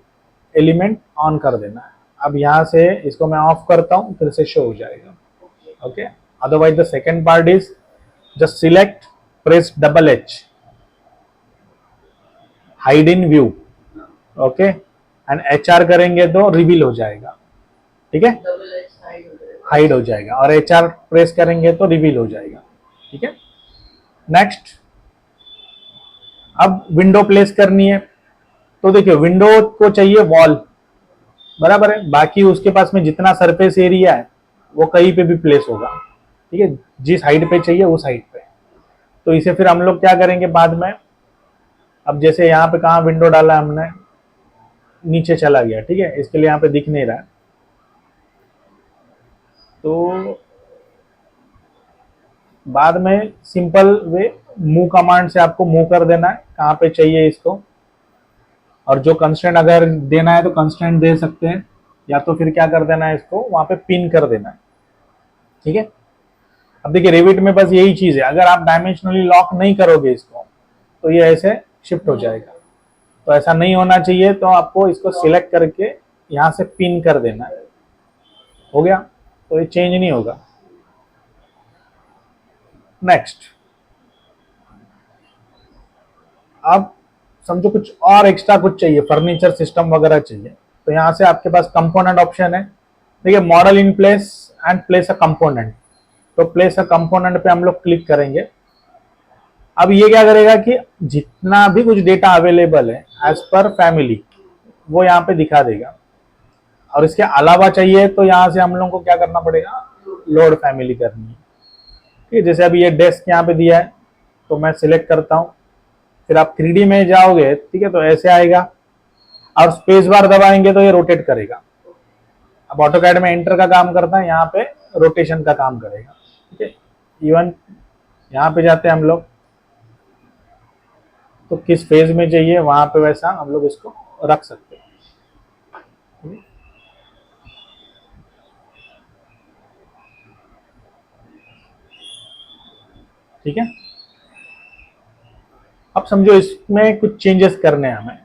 एलिमेंट ऑन कर देना है। अब यहाँ से इसको मैं ऑफ करता हूँ, फिर से शो हो जाएगा, okay. Otherwise the second part is just select, press double H, hide in view, okay, and HR करेंगे तो रिवील हो जाएगा, ठीक है, डबल एच हाइड हो जाएगा। हाइड हो जाएगा, और HR प्रेस करेंगे तो रिवील हो जाएगा, ठीक है। नेक्स्ट, अब विंडो प्लेस करनी है, तो देखिए विंडो को चाहिए वॉल, बराबर है, बाकी उसके पास में जितना सरफेस एरिया है वो कहीं पे भी प्लेस होगा, ठीक है, जिस हाइट पे चाहिए उस हाइट पे। तो इसे फिर हम लोग क्या करेंगे बाद में, अब जैसे यहाँ पे कहाँ विंडो डाला है हमने, नीचे चला गया, ठीक है, इसके लिए यहाँ पे दिख नहीं रहा है, तो बाद में सिंपल वे मूव कमांड से आपको मूव कर देना है कहाँ पे चाहिए इसको, और जो कंस्ट्रेंट अगर देना है तो कंस्ट्रेंट दे सकते हैं, या तो फिर क्या कर देना है, इसको वहां पे पिन कर देना है, ठीक है। अब देखिए रेविट में बस यही चीज है, अगर आप डायमेंशनली लॉक नहीं करोगे इसको तो ये ऐसे शिफ्ट हो जाएगा, तो ऐसा नहीं होना चाहिए, तो आपको इसको सिलेक्ट करके यहाँ से पिन कर देना है, हो गया, तो ये चेंज नहीं होगा। नेक्स्ट, अब समझो कुछ और एक्स्ट्रा कुछ चाहिए, फर्नीचर सिस्टम वगैरह चाहिए, तो यहाँ से आपके पास कंपोनेंट ऑप्शन है। देखिए model in place and place a component, तो प्लेस अ कंपोनेंट पे हम लोग क्लिक करेंगे। अब ये क्या करेगा कि जितना भी कुछ डेटा अवेलेबल है एज पर फैमिली वो यहाँ पे दिखा देगा, और इसके अलावा चाहिए तो यहाँ से हम लोग को क्या करना पड़ेगा, लोड फैमिली करनी है। ठीक है, जैसे अभी ये डेस्क यहाँ पे दिया है तो मैं सिलेक्ट करता हूँ, फिर आप 3D में जाओगे, ठीक है, तो ऐसे आएगा और स्पेस बार दबाएंगे तो ये रोटेट करेगा। अब ऑटोकैड में एंटर का काम करता है, यहाँ पे रोटेशन का काम करेगा। ठीक है, इवन यहाँ पे जाते हैं हम लोग तो किस फेज में चाहिए वहां पे वैसा हम लोग इसको रख सकते हैं। ठीक है, अब समझो इसमें कुछ चेंजेस करने हैं हमें,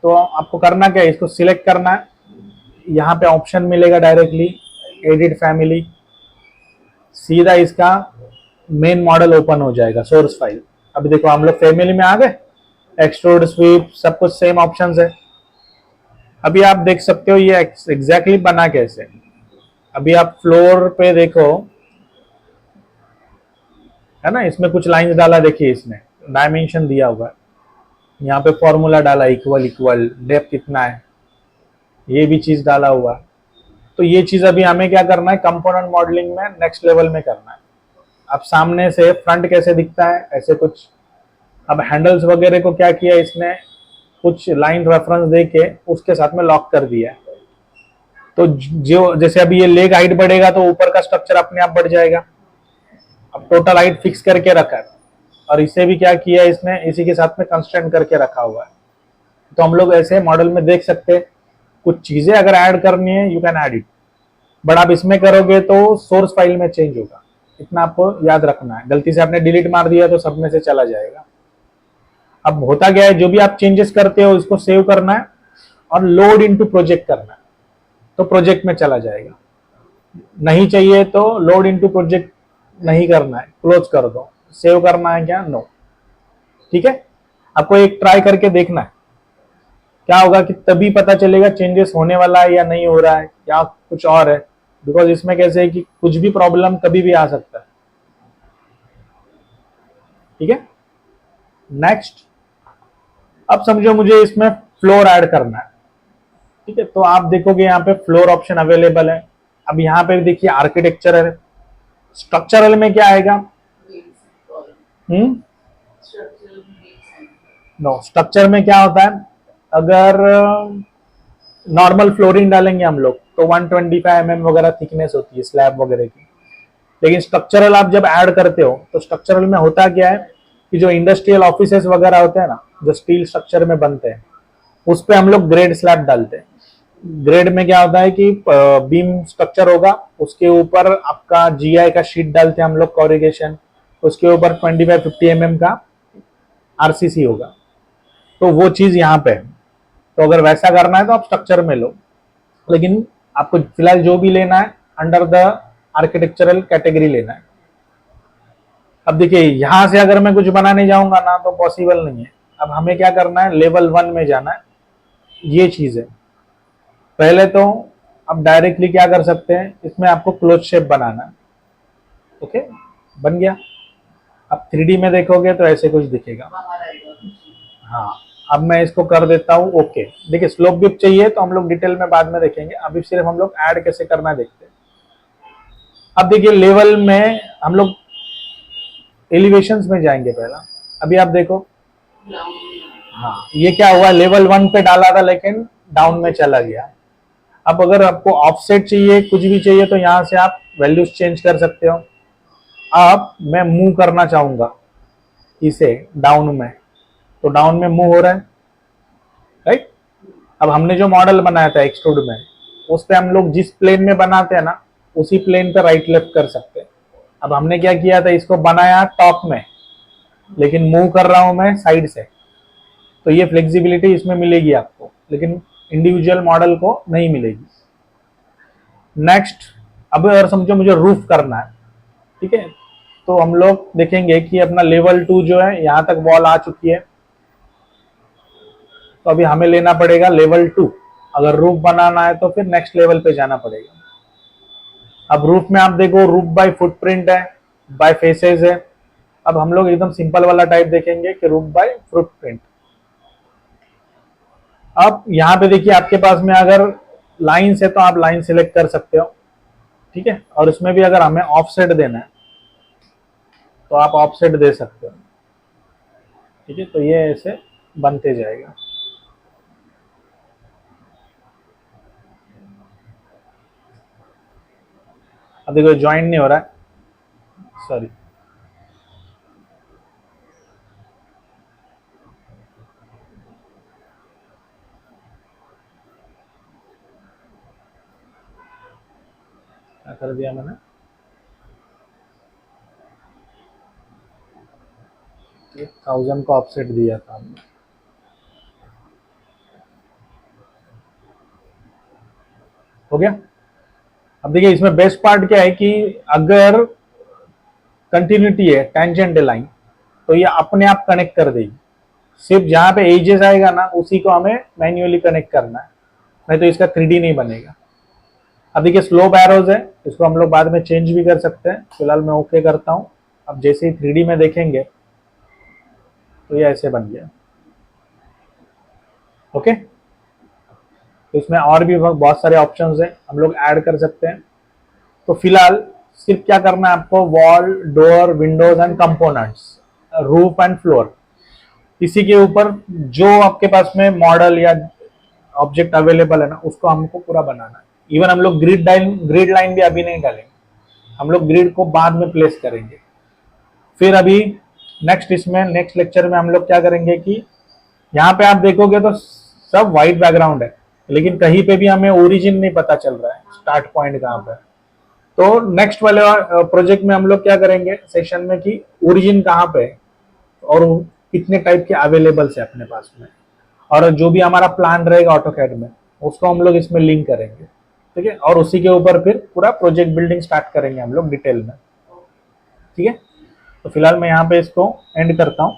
तो आपको करना क्या है, इसको सिलेक्ट करना है, यहाँ पे ऑप्शन मिलेगा डायरेक्टली एडिट फैमिली, सीधा इसका मेन मॉडल ओपन हो जाएगा, सोर्स फाइल। अभी देखो हम लोग फैमिली में आ गए, एक्सट्रूड स्वीप सब कुछ सेम ऑप्शंस है। अभी आप देख सकते हो ये एग्जैक्टली बना कैसे। अभी आप फ्लोर पे देखो, है ना, इसमें कुछ लाइंस डाला, देखिए इसमें डायमेंशन दिया हुआ है, यहाँ पे फॉर्मूला डाला इक्वल इक्वल, डेप्थ कितना है ये भी चीज डाला हुआ है। तो ये चीज अभी हमें क्या करना है, कंपोनेंट मॉडलिंग में नेक्स्ट लेवल में करना है। अब सामने से फ्रंट कैसे दिखता है ऐसे कुछ, अब हैंडल्स वगैरह को क्या किया इसने, कुछ लाइन रेफरेंस दे के उसके साथ में लॉक कर दिया है। तो जो जैसे अभी ये लेग हाइट बढ़ेगा तो ऊपर का स्ट्रक्चर अपने आप बढ़ जाएगा। अब टोटल हाइट फिक्स करके रखा है, और इसे भी क्या किया इसने, इसी के साथ में कंस्ट्रेंट करके रखा हुआ है। तो हम लोग ऐसे मॉडल में देख सकते हैं, कुछ चीजें अगर ऐड करनी है you can add it, but आप इसमें करोगे तो सोर्स फाइल में चेंज होगा, इतना आपको याद रखना है। गलती से आपने डिलीट मार दिया तो सब में से चला जाएगा। अब होता क्या है, जो भी आप चेंजेस करते हो इसको सेव करना है और लोड इनटू प्रोजेक्ट करना है, तो प्रोजेक्ट में चला जाएगा। नहीं चाहिए तो लोड इनटू प्रोजेक्ट नहीं करना है, क्लोज कर दो। सेव करना है क्या, नो। ठीक है, आपको एक ट्राई करके देखना है, क्या होगा कि तभी पता चलेगा चेंजेस होने वाला है या नहीं हो रहा है या कुछ और है। बिकॉज इसमें कैसे है कि कुछ भी प्रॉब्लम कभी भी आ सकता है। ठीक है, नेक्स्ट, अब समझो मुझे इसमें फ्लोर ऐड करना है। ठीक है, तो आप देखोगे यहाँ पे फ्लोर ऑप्शन अवेलेबल है। अब यहाँ पे देखिए आर्किटेक्चरल, स्ट्रक्चरल में क्या आएगा, नो, स्ट्रक्चर में क्या होता है, अगर नॉर्मल फ्लोरिंग डालेंगे हम लोग तो 125 mm वगैरह थिकनेस होती है स्लैब वगैरह की। लेकिन स्ट्रक्चरल आप जब ऐड करते हो तो स्ट्रक्चरल में होता क्या है कि जो इंडस्ट्रियल ऑफिसेस वगैरह होते हैं ना, जो स्टील स्ट्रक्चर में बनते हैं, उस पे हम लोग ग्रेड स्लैब डालते हैं। ग्रेड में क्या होता है कि बीम स्ट्रक्चर होगा, उसके ऊपर आपका जीआई का शीट डालते हैं हम लोग, कॉरिगेशन, उसके ऊपर 25-50 mm का आरसीसी होगा। तो वो चीज यहाँ पे है। तो अगर वैसा करना है तो आप स्ट्रक्चर में लो, लेकिन आपको फिलहाल जो भी लेना है अंडर द आर्किटेक्चरल कैटेगरी लेना है। अब देखिए यहां से अगर मैं कुछ बनाने जाऊंगा ना तो पॉसिबल नहीं है। अब हमें क्या करना है, लेवल 1 में जाना है, ये चीज है। पहले तो अब डायरेक्टली क्या कर सकते हैं, इसमें आपको क्लोज शेप बनाना है। ओके, बन गया। अब 3D में देखोगे तो ऐसे कुछ दिखेगा। हाँ, अब मैं इसको कर देता हूँ ओके। देखिए स्लोप भी चाहिए तो हम लोग डिटेल में बाद में देखेंगे, अभी सिर्फ हम लोग ऐड कैसे करना है देखते हैं। अब देखिए लेवल में हम लोग एलिवेशंस में जाएंगे पहला। अभी आप देखो, हाँ ये क्या हुआ, लेवल 1 पे डाला था लेकिन डाउन में चला गया। अब अगर आपको ऑफसेट चाहिए, कुछ भी चाहिए, तो यहाँ से आप वैल्यूज चेंज कर सकते हो। अब मैं मूव करना चाहूंगा इसे डाउन में, तो डाउन में मूव हो रहा है, राइट। अब हमने जो मॉडल बनाया था एक्सट्रूड में, उस पे हम लोग जिस प्लेन में बनाते हैं ना, उसी प्लेन पे राइट लेफ्ट कर सकते हैं। अब हमने क्या किया था, इसको बनाया टॉप में, लेकिन मूव कर रहा हूं मैं साइड से, तो ये फ्लेक्सिबिलिटी इसमें मिलेगी आपको, लेकिन इंडिविजुअल मॉडल को नहीं मिलेगी। नेक्स्ट, अब अगर समझो मुझे रूफ करना है, ठीक है, तो हम लोग देखेंगे कि अपना लेवल 2 जो है, यहां तक वॉल आ चुकी है, तो अभी हमें लेना पड़ेगा लेवल 2। अगर रूफ बनाना है तो फिर नेक्स्ट लेवल पे जाना पड़ेगा। अब रूफ में आप देखो, रूफ बाय फुटप्रिंट है, बाय फेसेस है। अब हम लोग एकदम सिंपल वाला टाइप देखेंगे कि रूफ बाय फुटप्रिंट। अब यहाँ पे देखिए आपके पास में अगर लाइन्स है तो आप लाइन सिलेक्ट कर सकते हो, ठीक है। और इसमें भी अगर हमें ऑफसेट देना है तो आप ऑफसेट दे सकते हो, ठीक है। तो ये ऐसे बनते जाएगा। अब देखो ज्वाइन नहीं हो रहा है, सॉरी। क्या कर दिया मैंने, 1000 का ऑफसेट दिया था हमने। हो गया। अब देखिए इसमें बेस्ट पार्ट क्या है कि अगर कंटिन्यूटी है, टेंजेंट लाइन, तो ये अपने आप कनेक्ट कर देगी। सिर्फ जहां पे एजेस आएगा ना उसी को हमें मैन्युअली कनेक्ट करना है, नहीं तो इसका 3D नहीं बनेगा। अब देखिए स्लोप एरोज है, इसको हम लोग बाद में चेंज भी कर सकते हैं। फिलहाल मैं ओके करता हूं। अब जैसे ही 3D में देखेंगे तो ये ऐसे बन गया। ओके, तो इसमें और भी बहुत सारे ऑप्शंस हैं, हम लोग ऐड कर सकते हैं। तो फिलहाल सिर्फ क्या करना है आपको, wall, door, Windows and components, roof and floor, इसी के ऊपर जो आपके पास में मॉडल या ऑब्जेक्ट अवेलेबल है ना उसको हमको पूरा बनाना है। इवन हम लोग ग्रिड लाइन भी अभी नहीं डालेंगे, हम लोग ग्रिड को बाद में प्लेस करेंगे। फिर अभी नेक्स्ट लेक्चर में हम लोग क्या करेंगे कि यहाँ पे आप देखोगे तो सब व्हाइट बैकग्राउंड है, लेकिन कहीं पे भी हमें ओरिजिन नहीं पता चल रहा है, स्टार्ट पॉइंट कहाँ पे। तो नेक्स्ट वाले प्रोजेक्ट में हम लोग क्या करेंगे सेशन में कि ओरिजिन कहाँ पे है और कितने टाइप के अवेलेबल्स है अपने पास में, और जो भी हमारा प्लान रहेगा ऑटोकैड में उसको हम लोग इसमें लिंक करेंगे, ठीक है। और उसी के ऊपर फिर पूरा प्रोजेक्ट बिल्डिंग स्टार्ट करेंगे हम लोग डिटेल में, ठीक है। तो फिलहाल मैं यहाँ पे इसको एंड करता हूँ।